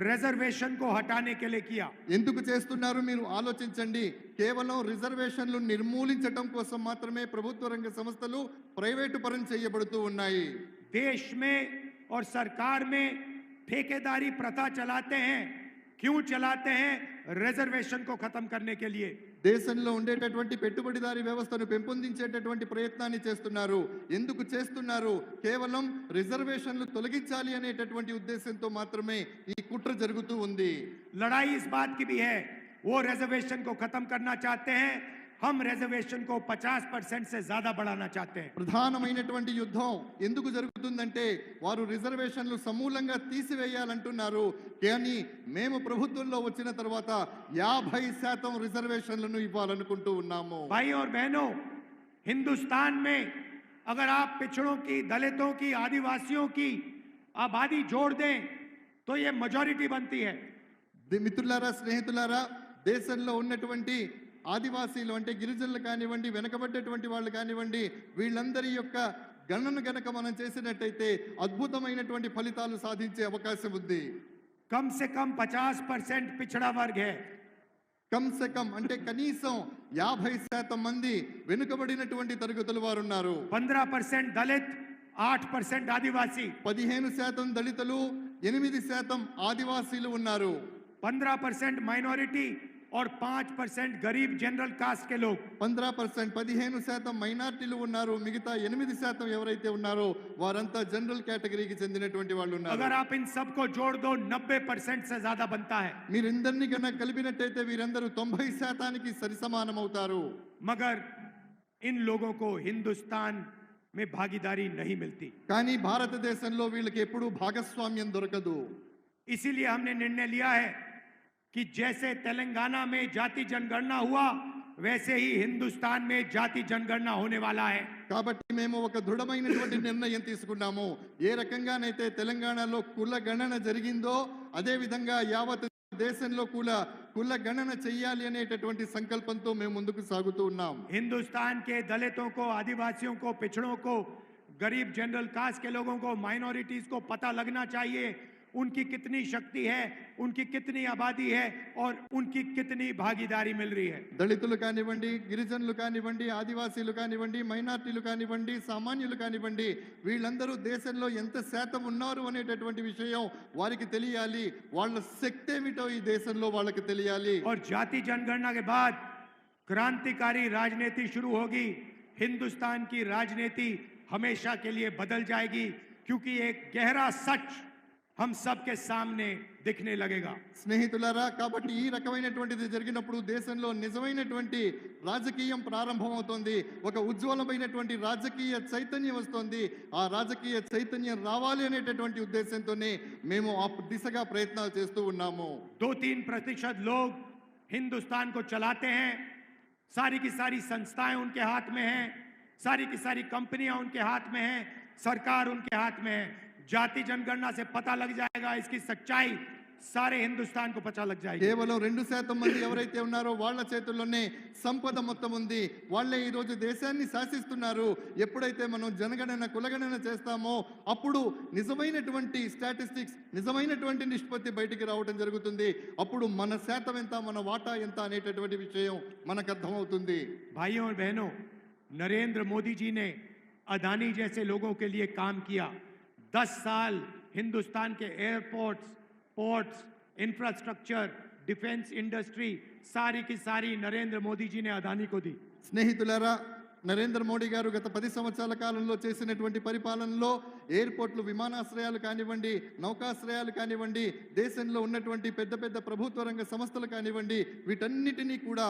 [SPEAKER 9] रिजर्वेशन को हटाने के लिए किया.
[SPEAKER 10] ఎందుకు చేస్తున్నారు మీరు ఆలోచించండి. కేవలం రిజర్వేషన్లు నిర్మూలించడం కోసం మాత్రమే ప్రభుత్వ రంగ సంస్థలు ప్రైవేటు పరం చేయబడుతూ ఉన్నాయి.
[SPEAKER 9] देश में और सरकार में ठेकेदारी प्रथा चलाते हैं. क्यों चलाते हैं? रिजर्वेशन को खत्म करने के लिए.
[SPEAKER 10] దేశంలో ఉండేటటువంటి పెట్టుబడిదారీ వ్యవస్థను పెంపొందించేటటువంటి ప్రయత్నాన్ని చేస్తున్నారు. ఎందుకు చేస్తున్నారు? కేవలం రిజర్వేషన్లు తొలగించాలి అనేటటువంటి ఉద్దేశంతో మాత్రమే ఈ కుట్ర జరుగుతూ ఉంది.
[SPEAKER 9] लड़ाई इस बात की भी है, वो रिजर्वेशन को खत्म करना चाहते हैं, हम रिजर्वेशन को 50% से ज्यादा बढ़ाना चाहते हैं.
[SPEAKER 10] ప్రధానమైనటువంటి యుద్ధం ఎందుకు జరుగుతుందంటే వారు రిజర్వేషన్లు సమూలంగా తీసివేయాలంటున్నారు. కానీ మేము ప్రభుత్వంలో వచ్చిన తర్వాత 50% రిజర్వేషన్లను ఇవ్వాలనుకుంటూ ఉన్నాము.
[SPEAKER 9] भाई और बहनों, हिंदुस्तान में अगर आप पिछड़ों की, दलितों की, आदिवासियों की आबादी जोड़ दें तो ये मेजॉरिटी बनती है.
[SPEAKER 10] మిత్రులారా, స్నేహితులారా, దేశంలో ఉన్నటువంటి ఆదివాసీలు అంటే గిరిజనులు కానివ్వండి, వెనకబడ్డటువంటి వాళ్ళు కానివ్వండి, వీళ్ళందరి యొక్క గణన గనక మనం చేసినట్టయితే అద్భుతమైనటువంటి ఫలితాలు సాధించే అవకాశం ఉంది.
[SPEAKER 9] कम से कम 50% पिछड़ा वर्ग है.
[SPEAKER 10] కమ్ సే కమ్ అంటే కనీసం 50% మంది వెనుకబడినటువంటి తరగతుల వారు ఉన్నారు.
[SPEAKER 9] 15% दलित, 8% आदिवासी.
[SPEAKER 10] 15% దళితులు, 8% ఆదివాసీలు ఉన్నారు.
[SPEAKER 9] 15% माइनॉरिटी और 5% गरीब जनरल कास्ट के लोग.
[SPEAKER 10] 15% మైనార్టీలు ఉన్నారు. మిగతా 8% ఎవరైతే ఉన్నారో వారంతా జనరల్ కేటగిరీకి చెందినటువంటి వాళ్ళు ఉన్నారు.
[SPEAKER 9] अगर आप इन सबको जोड़ दो 90% से ज्यादा बनता है.
[SPEAKER 10] మీరందరినీ కన్నా కలిపినట్టయితే వీరందరూ 90%కి సరిసమానం అవుతారు.
[SPEAKER 9] मगर इन लोगों को हिंदुस्तान में भागीदारी नहीं मिलती.
[SPEAKER 10] కానీ భారతదేశంలో వీళ్ళకి ఎప్పుడూ భాగస్వామ్యం దొరకదు.
[SPEAKER 9] इसीलिए हमने निर्णय लिया है कि जैसे तेलंगाना में जाति जनगणना हुआ, वैसे ही हिंदुस्तान में जाति जनगणना होने वाला है.
[SPEAKER 10] కాబట్టి మేము ఒక దృఢమైనటువంటి నిర్ణయం తీసుకున్నాము. ఏ రకంగానైతే తెలంగాణలో కుల గణన జరిగిందో అదే విధంగా యావత్ దేశంలో కుల గణన చెయ్యాలి అనేటటువంటి సంకల్పంతో మేము ముందుకు సాగుతూ ఉన్నాం.
[SPEAKER 9] हिंदुस्तान के दलितों को, आदिवासियों को, पिछड़ों को, गरीब जनरल कास्ट के लोगों को, माइनॉरिटीज को पता लगना चाहिए उनकी कितनी शक्ति है, उनकी कितनी आबादी है और उनकी कितनी भागीदारी मिल रही है.
[SPEAKER 10] దళితులు కానివ్వండి, గిరిజనులు కానివ్వండి, ఆదివాసీలు కానివ్వండి, మైనార్టీలు కానివ్వండి, సామాన్యులు కానివ్వండి, వీళ్ళందరూ దేశంలో ఎంత శాతం ఉన్నారు అనేటటువంటి విషయం వారికి తెలియాలి. వాళ్ళ శక్తి ఏమిటో ఈ దేశంలో వాళ్ళకి తెలియాలి.
[SPEAKER 9] और जाति जनगणना के बाद क्रांतिकारी राजनीति शुरू होगी. हिंदुस्तान की राजनीति हमेशा के लिए बदल जाएगी. क्योंकि एक गहरा सच हम सबके सामने दिखने लगेगा।
[SPEAKER 10] స్నేహితులారా, కాబట్టి ఈ రకమైనటువంటిది జరిగినప్పుడు దేశంలో నిజమైనటువంటి రాజకీయం ప్రారంభమవుతోంది. ఒక ఉజ్వలమైనటువంటి రాజకీయ చైతన్యం వస్తోంది. ఆ రాజకీయ చైతన్యం రావాలి అనేటటువంటి ఉద్దేశంతోనే మేము ఆ దిశగా ప్రయత్నాలు చేస్తూ ఉన్నాము.
[SPEAKER 9] 2-3% लोग हिंदुस्तान को चलाते हैं, सारी की सारी संस्थाएं उनके हाथ में हैं, सारी की सारी कंपनियां उनके हाथ में हैं, सरकार उनके हाथ में है। जाति जनगणना से पता लग जाएगा, इसकी सच्चाई सारे हिंदुस्तान को पता लग जाएगी।
[SPEAKER 10] కేవలం 2% మంది ఎవరైతే ఉన్నారో వాళ్ళ చేతుల్లోనే సంపద మొత్తం ఉంది. వాళ్ళే ఈ రోజు దేశాన్ని శాసిస్తున్నారు. ఎప్పుడైతే మనం జనగణన కులగణన చేస్తామో అప్పుడు నిజమైనటువంటి స్టాటిస్టిక్స్, నిజమైనటువంటి నిష్పత్తి బయటికి రావడం జరుగుతుంది. అప్పుడు మన శాతం ఎంత, మన వాటా ఎంత అనేటటువంటి విషయం మనకు అర్థమవుతుంది.
[SPEAKER 9] भाइयों और बहनों, नरेंद्र मोदी जी ने अदानी जैसे लोगों के लिए काम किया। 10 साल हिंदुस्तान के airports, ports, infrastructure, defence industry सारी की सारी नरेंद्र मोदी जी ने अदानी को दी।
[SPEAKER 10] స్నేహితులారా, నరేంద్ర మోడీ గారు గత 10 సంవత్సరాల కాలంలో చేసినటువంటి పరిపాలనలో ఎయిర్పోర్ట్లు, విమానాశ్రయాలు కానివ్వండి, నౌకాశ్రయాలు కానివ్వండి, దేశంలో ఉన్నటువంటి పెద్ద పెద్ద ప్రభుత్వ రంగ సంస్థలు కానివ్వండి, వీటన్నిటినీ కూడా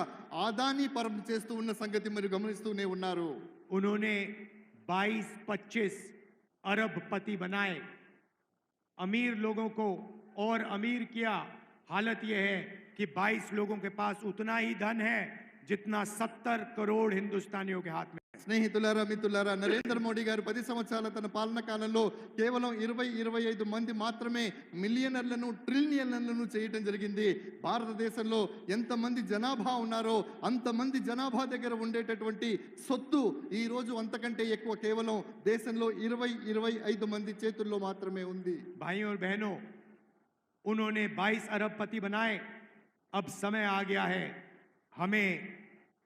[SPEAKER 10] అదానీ పరం చేస్తూ ఉన్న సంగతి మీరు గమనిస్తూనే ఉన్నారు.
[SPEAKER 9] उन्होंने 22-25 अरबपति बनाए, अमीर लोगों को और अमीर किया। हालत यह है कि 22 लोगों के पास उतना ही धन है जितना 70 करोड़ हिंदुस्तानियों के हाथ में।
[SPEAKER 10] స్నేహితులారా, మిత్రులారా, నరేంద్ర మోడీ గారు 10 సంవత్సరాల తన పాలన కాలంలో కేవలం 20-25 మంది మాత్రమే మిలియనర్లను, ట్రిలియనర్లను చేయటం జరిగింది. భారతదేశంలో ఎంతమంది జనాభా ఉన్నారో అంతమంది జనాభా దగ్గర ఉండేటటువంటి సొత్తు ఈ రోజు అంతకంటే ఎక్కువ కేవలం దేశంలో 20-25 మంది చేతుల్లో మాత్రమే ఉంది.
[SPEAKER 9] भाइयों और बहनों, उन्होंने 22 अरबपति बनाए। अब समय आ गया है हमें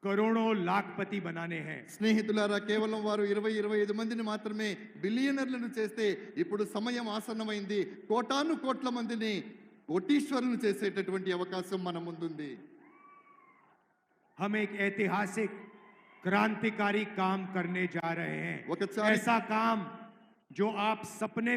[SPEAKER 9] करोड़ों लाखपति बनाने हैं।
[SPEAKER 10] స్నేహితులారా, కేవలం వారు 20-25 మందిని మాత్రమే బిలియనర్లను చేస్తే ఇప్పుడు సమయం ఆసన్నమైంది. కోటాను కోట్ల మందిని కోటీశ్వరులను చేసేటటువంటి అవకాశం మన ముందుంది.
[SPEAKER 9] हम एक ऐतिहासिक क्रांतिकारी काम करने जा रहे हैं, ऐसा काम जो आप सपने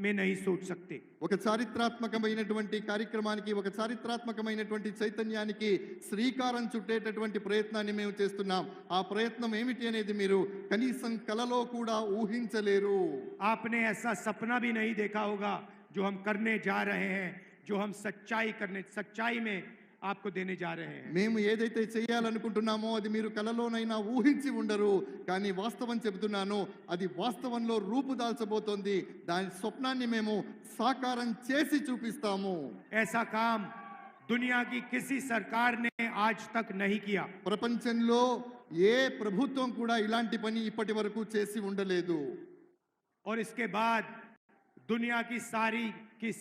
[SPEAKER 9] में नहीं सोच सकते।
[SPEAKER 10] ఒక చారిత్రాత్మకమైనటువంటి కార్యక్రమానికి, ఒక చారిత్రాత్మకమైనటువంటి చైతన్యానికి శ్రీకారం చుట్టేటటువంటి ప్రయత్నాన్ని మేము చేస్తున్నాం. ఆ ప్రయత్నం ఏమిటి అనేది మీరు కనీసం కలలో కూడా ఊహించలేరు.
[SPEAKER 9] आपने ऐसा सपना भी नहीं देखा होगा जो हम करने जा रहे हैं, जो हम सच्चाई में आपको देने जा रहे हैं।
[SPEAKER 10] మేము ఏదైతే చేయాలనుకుంటున్నామో అది మీరు కలలోనైనా ఊహించి ఉండరు. కానీ వాస్తవం చెబుతున్నాను, అది వాస్తవంలో రూపుదాల్చబోతోంది. దాని స్వప్నాన్ని మేము సాకారం చేసి చూపిస్తాము.
[SPEAKER 9] ऐसा काम दुनिया की किसी सरकार ने आज तक नहीं किया।
[SPEAKER 10] ప్రపంచంలో ఏ ప్రభుత్వం కూడా ఇలాంటి పని ఇప్పటి వరకు చేసి ఉండలేదు.
[SPEAKER 9] और इसके बाद दुनिया की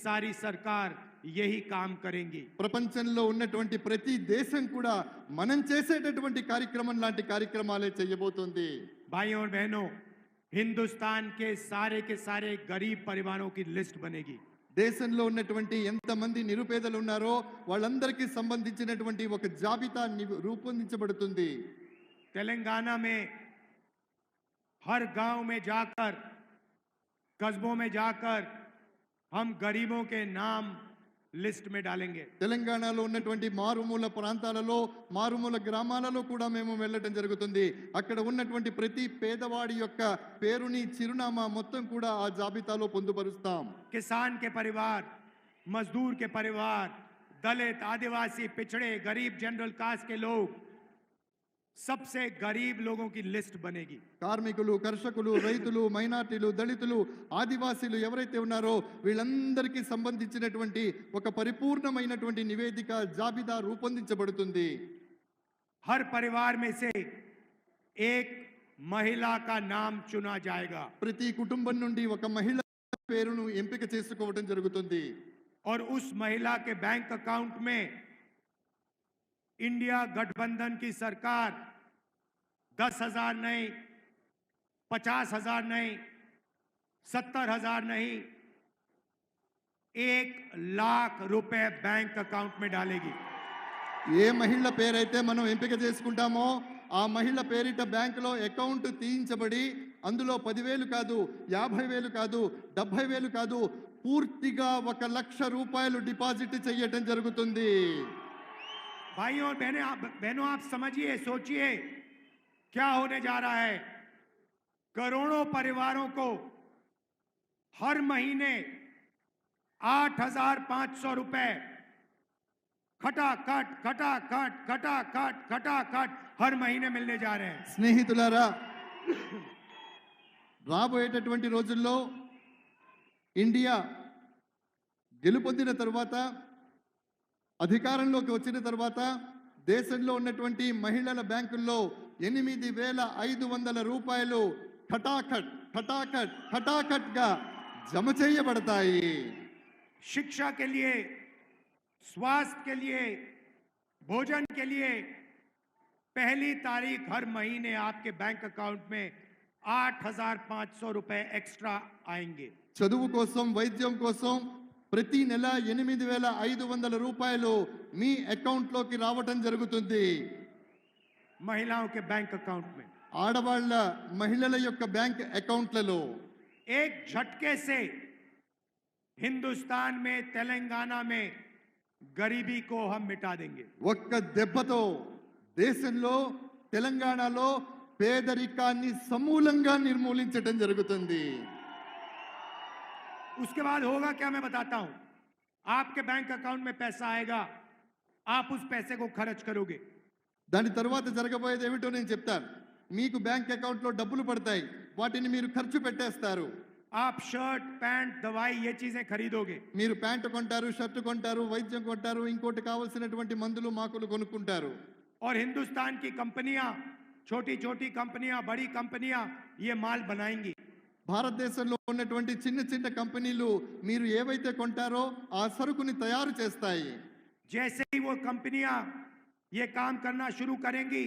[SPEAKER 9] सारी सरकार यही काम करेंगी।
[SPEAKER 10] ప్రపంచంలో ఉన్నటువంటి ప్రతి దేశం కూడా మనం చేసేటటువంటి కార్యక్రమం లాంటి కార్యక్రమాలే చేయబోతోంది.
[SPEAKER 9] भाइयों और बहनों, हिंदुस्तान के सारे गरीब परिवारों की लिस्ट बनेगी।
[SPEAKER 10] దేశంలో ఉన్నటువంటి ఎంతమంది నిరుపేదలు ఉన్నారో వాళ్ళందరికీ సంబంధించినటువంటి ఒక జాబితా రూపొందించబడుతుంది.
[SPEAKER 9] तेलंगाना में हर गांव में जाकर, कस्बों में जाकर हम गरीबों के नाम లిస్ట్ में डालेंगे।
[SPEAKER 10] తెలంగాణలో ఉన్నటువంటి మారుమూల ప్రాంతాలలో, మారుమూల గ్రామాలలో కూడా మేము వెళ్ళడం జరుగుతుంది. అక్కడ ఉన్నటువంటి ప్రతి పేదవాడి యొక్క పేరుని, చిరునామా మొత్తం కూడా ఆ జాబితాలో పొందుపరుస్తాం.
[SPEAKER 9] किसान के परिवार, मजदूर के परिवार, दलित, आदिवासी, पिछड़े, गरीब, जनरल कास्ट के लोग, सबसे गरीब लोगों की लिस्ट बनेगी।
[SPEAKER 10] కార్మికులు, కర్షకులు, రైతులు, మైనార్టీలు, దళితులు, ఆదివాసీలు ఎవరైతే ఉన్నారో వీళ్ళందరికీ సంబంధించినటువంటి ఒక పరిపూర్ణమైనటువంటి నివేదిక, జాబితా రూపొందించబడుతుంది.
[SPEAKER 9] हर परिवार में से एक महिला का नाम चुना जाएगा।
[SPEAKER 10] ప్రతి కుటుంబం నుండి ఒక మహిళ పేరును ఎంపిక చేసుకోవడం జరుగుతుంది.
[SPEAKER 9] और उस महिला के बैंक अकाउंट में इंडिया गठबंधन की सरकार 10,000 नहीं, 50,000 नहीं, 70,000 नहीं, 1 लाख रुपए बैंक अकाउंट में डालेगी।
[SPEAKER 10] ఏ మహిళ పేరైతే మనం ఎంపిక చేసుకుంటామో ఆ మహిళ పేరిట బ్యాంకులో అకౌంట్ తీయించబడి అందులో 10,000 కాదు, 50,000 కాదు, 70,000 కాదు, పూర్తిగా 1,00,000 రూపాయలు డిపాజిట్ చేయటం జరుగుతుంది.
[SPEAKER 9] भाइयों और बहनों आप समझिए, सोचिए क्या होने जा रहा है। करोड़ों परिवारों को हर महीने 8,500 रुपए खटाखट खटाखट खटाखट खटाखट हर महीने मिलने जा रहे हैं।
[SPEAKER 10] స్నేహితులారా, రాబోయేటటువంటి రోజుల్లో ఇండియా గెలుపొందిన తర్వాత, అధికారంలోకి వచ్చిన తర్వాత దేశంలో ఉన్నటువంటి మహిళల బ్యాంకుల్లో 8,500 రూపాయలు ఖటాఖట్ ఖటాఖట్ ఖటాఖట్ గా జమ చేయబడతాయి.
[SPEAKER 9] शिक्षा के लिए, स्वास्थ्य के लिए, भोजन के लिए पहली तारीख हर महीने आपके बैंक अकाउंट में 8,500 रुपए एक्स्ट्रा आएंगे.
[SPEAKER 10] చదువు కోసం, వైద్యం కోసం ప్రతి నెల 8,500 రూపాయలు మీ అకౌంట్లోకి రావటం జరుగుతుంది.
[SPEAKER 9] महिलाओं के बैंक अकाउंट में
[SPEAKER 10] ఆడవాళ్ళ మహిళల యొక్క బ్యాంక్ అకౌంట్లలో
[SPEAKER 9] एक झटके से हिंदुस्तान में, तेलंगाना में गरीबी को हम मिटा देंगे.
[SPEAKER 10] ఒక్క దెబ్బతో దేశంలో, తెలంగాణలో పేదరికాన్ని సమూలంగా నిర్మూలించడం జరుగుతుంది.
[SPEAKER 9] उसके बाद होगा क्या, मैं बताता हूं. आपके बैंक अकाउंट में पैसा आएगा, आप उस पैसे को खर्च करोगे.
[SPEAKER 10] దాని తర్వాత జరగబోయేది ఏమిటో నేను చెప్తాను. మీకు బ్యాంక్ అకౌంట్లో డబ్బులు పడతాయి, వాటిని మీరు ఖర్చు పెట్టేస్తారు.
[SPEAKER 9] आप शर्ट, पैंट, दवाई ये चीजें खरीदोगे.
[SPEAKER 10] మీరు ప్యాంటు కొంటారు, షర్టు కొంటారు, వైద్యం కొంటారు, ఇంకోటి కావాల్సినటువంటి మందులు మాకులు కొనుక్కుంటారు.
[SPEAKER 9] और हिंदुस्तान की कंपनियां, छोटी छोटी कंपनियां, बड़ी कंपनियां ये माल बनाएंगी.
[SPEAKER 10] భారతదేశంలో ఉన్నటువంటి చిన్న చిన్న కంపెనీలు మీరు ఏవైతే కొంటారో ఆ సరుకుని తయారు చేస్తాయి.
[SPEAKER 9] जैसे ही वो कंपनियां ये काम करना शुरू करेंगी,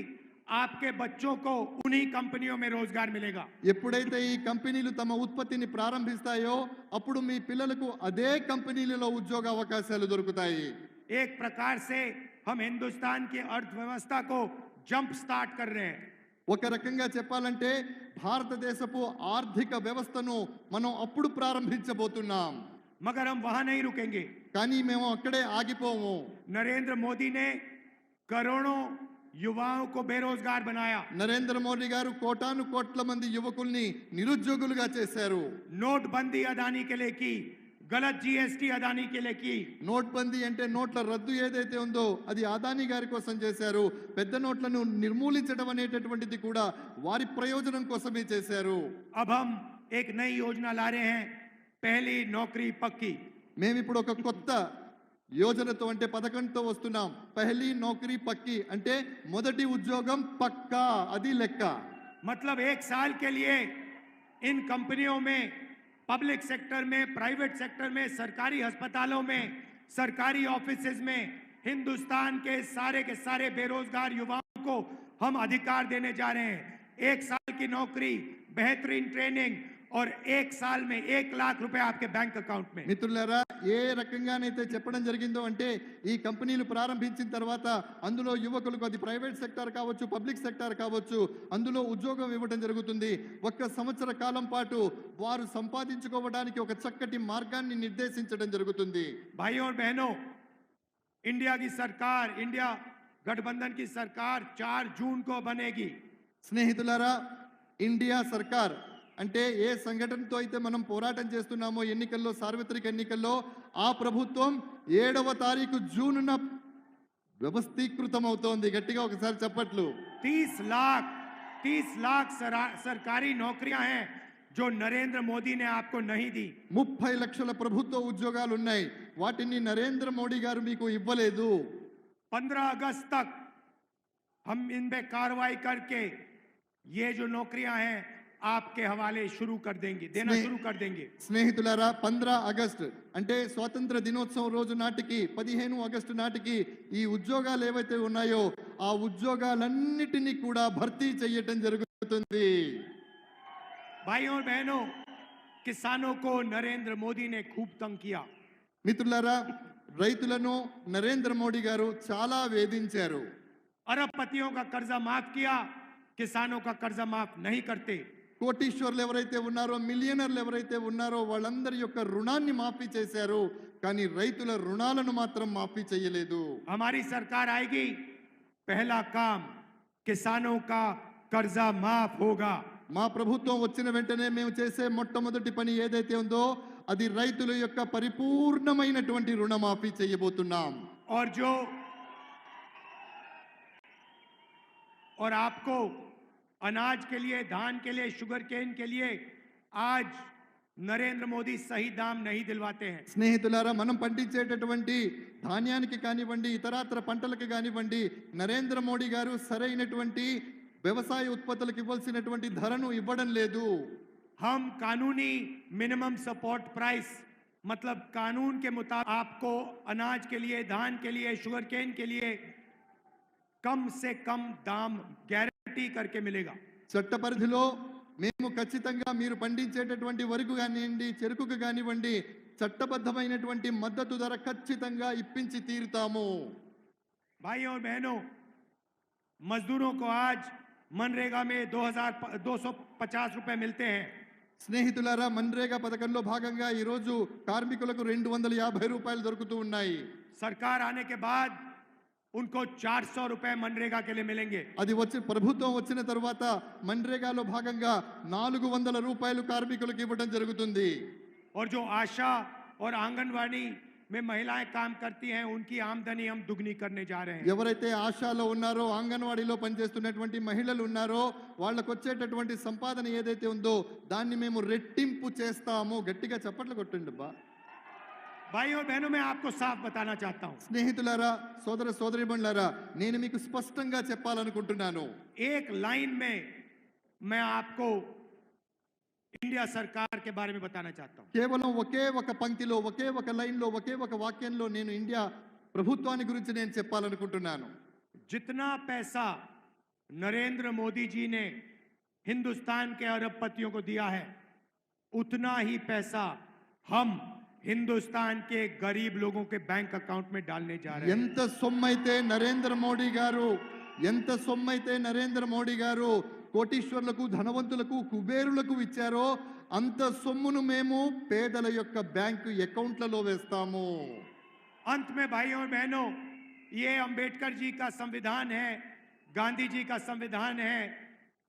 [SPEAKER 9] आपके बच्चों को उन्हीं कंपनियों में रोजगार मिलेगा.
[SPEAKER 10] ఎప్పుడైతే ఈ కంపెనీలు తమ ఉత్పత్తిని ప్రారంభిస్తాయో అప్పుడు మీ పిల్లలకు అదే కంపెనీలలో ఉద్యోగ అవకాశాలు దొరుకుతాయి.
[SPEAKER 9] एक प्रकार से हम हिंदुस्तान की अर्थव्यवस्था को जंप स्टार्ट कर रहे हैं.
[SPEAKER 10] ఒక రకంగా చెప్పాలంటే భారతదేశపు ఆర్థిక వ్యవస్థను మనం అప్పుడు ప్రారంభించబోతున్నాం.
[SPEAKER 9] मगर हम वहां नहीं रुकेंगे.
[SPEAKER 10] కానీ మేము అక్కడే ఆగిపోము.
[SPEAKER 9] नरेंद्र मोदी ने करोड़ों युवाओं को बेरोजगार बनाया.
[SPEAKER 10] నరేంద్ర మోడీ గారు కోటాను కోట్ల మంది యువకుల్ని నిరుద్యోగులుగా చేశారు.
[SPEAKER 9] नोटबंदी अदानी के लिए की, गलत जीएसटी अदानी के लिए की.
[SPEAKER 10] నోట్బందీ అంటే నోట్ల రద్దు ఏదైతే ఉందో అది అదానీ గారి కోసం చేశారు. పెద్ద నోట్లను నిర్మూలించడం అనేటటువంటిది కూడా వారి ప్రయోజనం కోసమే చేశారు.
[SPEAKER 9] अब हम एक नई योजना ला रहे हैं, पहली नौकरी पक्की.
[SPEAKER 10] మేము ఇప్పుడు ఒక కొత్త యోజనతో అంటే పథకంతో వస్తున్నాం. పహలీ నౌకరీ పక్కి అంటే మొదటి ఉద్యోగం పక్కా, అది లెక్క.
[SPEAKER 9] मतलब 1 साल के लिए इन कंपनियों में, पब्लिक सेक्टर में, प्राइवेट सेक्टर में, सरकारी अस्पतालों में, सरकारी ऑफिसेज में हिंदुस्तान के सारे बेरोजगार युवाओं को हम अधिकार देने जा रहे हैं. 1 साल की नौकरी, बेहतरीन ट्रेनिंग और 1 साल में 1 लाख रुपए आपके बैंक अकाउंट में.
[SPEAKER 10] మిత్రులారా, ఏ రకంగానైతే చెప్పడం జరిగిందో అంటే ఈ కంపెనీలు ప్రారంభించిన తర్వాత అందులో యువకులకు, అది ప్రైవేట్ సెక్టార్ కావచ్చు, పబ్లిక్ సెక్టార్ కావచ్చు, అందులో ఉద్యోగం ఇవ్వడం జరుగుతుంది. 1 సంవత్సర కాలం పాటు వారు సంపాదించుకోవడానికి ఒక చక్కటి మార్గాన్ని నిర్దేశించడం జరుగుతుంది.
[SPEAKER 9] भाइयों और बहनों, इंडिया की सरकार, इंडिया गठबंधन की सरकार 4 जून को बनेगी.
[SPEAKER 10] స్నేహితులారా, ఇండియా సర్కార్ అంటే ఏ సంఘటనతో అయితే మనం పోరాటం చేస్తున్నామో ఎన్నికల్లో, సార్వత్రిక ఎన్నికల్లో, ఆ ప్రభుత్వం 7వ తారీఖు జూన్న వ్యవస్థీకృతం అవుతోంది. గట్టిగా ఒకసారి చప్పట్లు.
[SPEAKER 9] 30 लाख सरकारी नौकरियां हैं जो नरेंद्र मोदी ने आपको नहीं दी.
[SPEAKER 10] 30 లక్షల ప్రభుత్వ ఉద్యోగాలు ఉన్నాయి, వాటిని నరేంద్ర మోడీ గారు మీకు ఇవ్వలేదు.
[SPEAKER 9] 15 अगस्त तक हम इन पे कार्रवाई करके ये जो नौकरियां हैं आपके हवाले शुरू कर देंगे, देना शुरू कर देंगे.
[SPEAKER 10] స్నేహితులారా, 15 ఆగస్టు అంటే స్వాతంత్ర దినోత్సవం రోజు నాటికి, 15 ఆగస్టు నాటికి ఈ ఉద్యోగాలు ఏవైతే ఉన్నాయో ఆ ఉద్యోగాలన్నిటినీ కూడా భర్తీ చేయటం జరుగుతుంది.
[SPEAKER 9] भाइयों और बहनों, किसानों को नरेंद्र मोदी ने खूब तंग किया.
[SPEAKER 10] మిత్రులారా, రైతులను నరేంద్ర మోడీ గారు చాలా వేధించారు.
[SPEAKER 9] अरबपतियों का कर्जा माफ किया, किसानों का कर्जा माफ नहीं करते.
[SPEAKER 10] కోటీశ్వర్లు ఎవరైతే ఉన్నారో, మిలియనర్లు ఎవరైతే ఉన్నారో వాళ్ళందరి యొక్క రుణాన్ని మాఫీ చేశారు, కానీ రైతుల రుణాలను మాత్రం మాఫీ చేయలేదు.
[SPEAKER 9] हमारी सरकार आएगी, पहला काम किसानों का कर्जा माफ होगा.
[SPEAKER 10] మా ప్రభుత్వం వచ్చిన వెంటనే మేము చేసే మొట్టమొదటి పని ఏదైతే ఉందో అది రైతుల యొక్క పరిపూర్ణమైనటువంటి రుణమాఫీ చేయబోతున్నాం.
[SPEAKER 9] और आपको अनाज के लिए, धान के लिए, शुगर केन के लिए आज नरेंद्र मोदी सही दाम नहीं दिलवाते हैं.
[SPEAKER 10] స్నేహితులారా, మనం పండించేటటువంటి ధాన్యానికి కానివ్వండి, ఇతరాత్ర పంటలకు కానివ్వండి, నరేంద్ర మోడీ గారు సరైనటువంటి వ్యవసాయ ఉత్పత్తులకు ఇవ్వాల్సినటువంటి ధరను ఇవ్వడం లేదు.
[SPEAKER 9] हम कानूनी मिनिमम सपोर्ट प्राइस, मतलब कानून के मुताबिक आपको अनाज के लिए, धान के लिए, शुगर केन के लिए कम से कम दाम गारंटी करके मिलेगा.
[SPEAKER 10] చట్ట పరిధిలో మేము ఖచ్చితంగా మీరు పండించేటటువంటి వరకు కానివ్వండి, చెరుకుకు కానివ్వండి, చట్టబద్ధమైనటువంటి మద్దతు ధర ఖచ్చితంగా ఇప్పించి తీరుతాము.
[SPEAKER 9] भाइयों और बहनों, मजदूरों को आज मनरेगा में 2250 रुपए मिलते हैं.
[SPEAKER 10] స్నేహితులారా, మన్రేగా పథకంలో భాగంగా ఈ రోజు కార్మికులకు 250 రూపాయలు దొరుకుతూ ఉన్నాయి.
[SPEAKER 9] सरकार आने के बाद उनको 400 रुपए मनरेगा के लिए मिलेंगे.
[SPEAKER 10] అది వచ్చి ప్రభుత్వం వచ్చిన తర్వాత మన్రేగాలో భాగంగా 400 రూపాయలు కార్మికులకు ఇవ్వడం జరుగుతుంది.
[SPEAKER 9] और जो आशा और आंगनवाड़ी में महिलाएं काम करती हैं, उनकी आमदनी हम दुगनी करने जा रहे हैं.
[SPEAKER 10] ఎవరైతే ఆశాలో ఉన్నారో, అంగన్వాడీలో పనిచేస్తున్నటువంటి మహిళలు ఉన్నారో వాళ్ళకు వచ్చేటటువంటి సంపాదన ఏదైతే ఉందో దాన్ని మేము రెట్టింపు చేస్తాము. గట్టిగా చప్పట్లు కొట్టండి అబ్బా.
[SPEAKER 9] भाइयों और बहनों, मैं आपको साफ बताना चाहता हूं.
[SPEAKER 10] స్నేహితులారా, సోదర సోదరీమణులారా, నేను మీకు స్పష్టంగా చెప్పాలనుకుంటున్నాను.
[SPEAKER 9] एक लाइन में मैं आपको इंडिया सरकार के बारे में बताना चाहता हूं.
[SPEAKER 10] కేవలం ఒకే ఒక పంక్తిలో, ఒకే ఒక లైన్లో, ఒకే ఒక వాక్యంలో నేను ఇండియా ప్రభుత్వాన్ని గురించి నేను చెప్పాలనుకుంటున్నాను.
[SPEAKER 9] जितना पैसा नरेंद्र मोदी जी ने हिंदुस्तान के अरबपतियों को दिया है, उतना ही पैसा हम हिंदुस्तान के गरीब लोगों के बैंक अकाउंट में डालने जा रहे हैं.
[SPEAKER 10] ఎంత సొమ్మైతే నరేంద్ర మోడీ గారు కోటీశ్వర్లకు, ధనవంతులకు, కుబేరులకు ఇచ్చారో అంత సొమ్మును మేము పేదల యొక్క బ్యాంకు అకౌంట్లలో వేస్తాము.
[SPEAKER 9] अंत में भाइयों और बहनों, ये अंबेडकर जी का संविधान है, गांधी जी का संविधान है,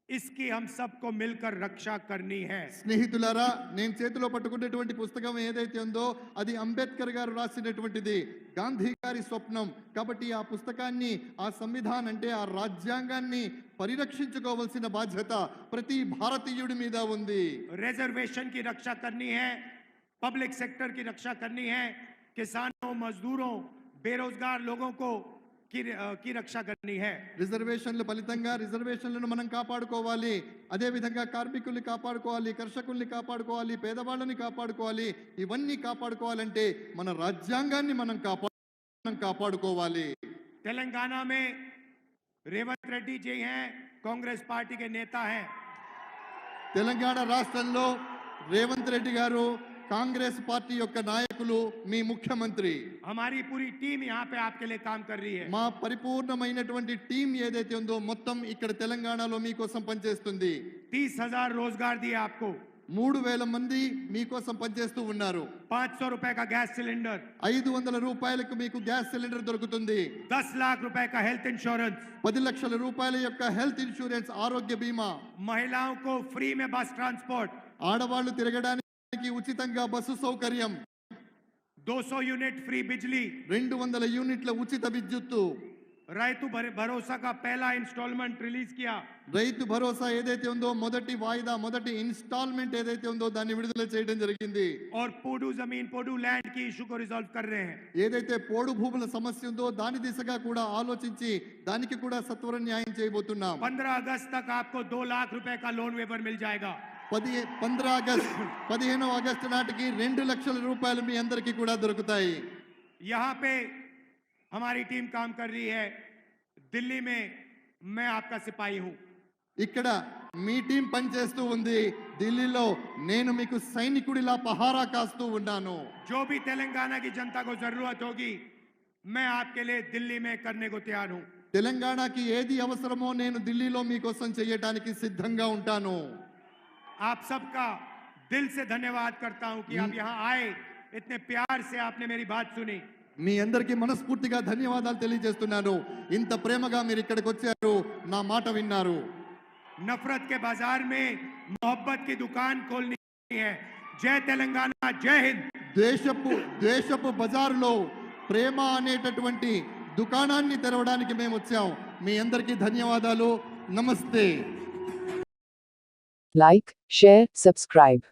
[SPEAKER 9] इसकी हम सबको मिलकर रक्षा करनी है.
[SPEAKER 10] స్నేహితులారా, నేను చేతిలో పట్టుకున్నటువంటి పుస్తకం ఏదైతే ఉందో అది అంబేద్కర్ గారు రాసినటువంటిది, గాంధీ గారి స్వప్నం. కాబట్టి ఆ పుస్తకాన్ని, ఆ సంవిధానం అంటే ఆ రాజ్యాంగాన్ని పరిరక్షించుకోవాల్సిన బాధ్యత ప్రతి భారతీయుడి మీద ఉంది.
[SPEAKER 9] रिजर्वेशन की रक्षा करनी है, पब्लिक सेक्टर की रक्षा करनी है, किसानों, मजदूरों, बेरोजगार लोगों को की रक्षा करनी है.
[SPEAKER 10] రిజర్వేషన్ల ఫలితంగా రిజర్వేషన్లను మనం కాపాడుకోవాలి. అదే విధంగా కార్మికుల్ని కాపాడుకోవాలి, కర్షకుల్ని కాపాడుకోవాలి, పేదవాళ్ళని కాపాడుకోవాలి. ఇవన్నీ కాపాడుకోవాలంటే మన రాజ్యాంగాన్ని మనం కాపాడుకోవాలి.
[SPEAKER 9] तेलंगाना में रेवंत रेड्डी जी हैं, कांग्रेस पार्टी के नेता हैं.
[SPEAKER 10] తెలంగాణ రాష్ట్రంలో రేవంత్ రెడ్డి గారు కాంగ్రెస్ పార్టీ యొక్క నాయకులు, మీ ముఖ్యమంత్రి.
[SPEAKER 9] हमारी पूरी टीम यहाँ पे आपके लिए काम कर रही है.
[SPEAKER 10] మా పరిపూర్ణమైనటువంటి టీం ఏదైతే ఉందో మొత్తం ఇక్కడ తెలంగాణలో మీకోసం పనిచేస్తుంది.
[SPEAKER 9] 30,000 रोजगार दिए आपको.
[SPEAKER 10] 3,000 మంది మీకోసం పనిచేస్తూ ఉన్నారు.
[SPEAKER 9] 500 रुपए का गैस सिलेंडर,
[SPEAKER 10] 500 రూపాయలకు మీకు గ్యాస్ సిలిండర్ దొరుకుతుంది.
[SPEAKER 9] 10 लाख रुपए का हेल्थ इंश्योरेंस,
[SPEAKER 10] 10 లక్షల రూపాయల యొక్క హెల్త్ ఇన్సూరెన్స్, ఆరోగ్య బీమా.
[SPEAKER 9] महिलाओं को फ्री में बस ट्रांसपोर्ट,
[SPEAKER 10] ఆడవాళ్లు తిరగడానికి ఉచితంగా బస్సు సౌకర్యం,
[SPEAKER 9] 200 यूनिट फ्री बिजली,
[SPEAKER 10] 200 యూనిట్ల ఉచిత విద్యుత్తు.
[SPEAKER 9] రైతు భరోసా का पहला इंस्टॉलमेंट रिलीज किया.
[SPEAKER 10] రైతు భరోసా ఏదైతే ఉందో మొదటి వాయిదా, మొదటి ఇన్స్టాల్మెంట్ ఏదైతే ఉందో దాన్ని విడుదల చేయడం జరిగింది.
[SPEAKER 9] और पोडू जमीन, पोडू लैंड की इशू को रिजॉल्व कर रहे हैं.
[SPEAKER 10] ఏదైతే పోడు భూముల సమస్య ఉందో దాని దిశగా కూడా ఆలోచించి దానికి కూడా సత్వర న్యాయం చేయబోతున్నాం.
[SPEAKER 9] 15 अगस्त तक आपको 2 लाख रुपए का लोन वेवर मिल जाएगा.
[SPEAKER 10] 15 ఆగస్టు నాటికి 2 లక్షల రూపాయలు మీ అందరికీ కూడా దొరుకుతాయి.
[SPEAKER 9] यहाँ पे हमारी टीम काम कर रही है. दिल्ली में मैं आपका सिपाही हूं.
[SPEAKER 10] ఇక్కడ మీ టీం పనిచేస్తూ ఉంది. ఢిల్లీలో నేను మీకు సైనికుడిలా పహారా కాస్తూ ఉన్నాను.
[SPEAKER 9] जो भी तेलंगाना की जनता को जरूरत होगी, मैं आपके लिए दिल्ली में करने को तैयार हूं.
[SPEAKER 10] తెలంగాణకి ఏది అవసరమో నేను ఢిల్లీలో మీకోసం చేయడానికి సిద్ధంగా ఉంటాను.
[SPEAKER 9] आप सबका दिल से धन्यवाद करता हूं कि आप यहाँ आए, इतने प्यार से आपने मेरी बात सुनी।
[SPEAKER 10] మీ అందరికీ మనస్ఫూర్తిగా ధన్యవాదాలు తెలియజేస్తున్నాను. ఇంత ప్రేమగా మీరు ఇక్కడికి వచ్చారు, నా మాట విన్నారు.
[SPEAKER 9] नफरत के बाजार में मोहब्बत की दुकान खोलनी है। जय तेलंगाना, जय हिंद।
[SPEAKER 10] ద్వేషపు బజారులో ప్రేమ అనేటటువంటి దుకాణాన్ని తెరవడానికి మేము వచ్చాం. మీ అందరికీ ధన్యవాదాలు. నమస్తే.
[SPEAKER 11] Like, share, subscribe.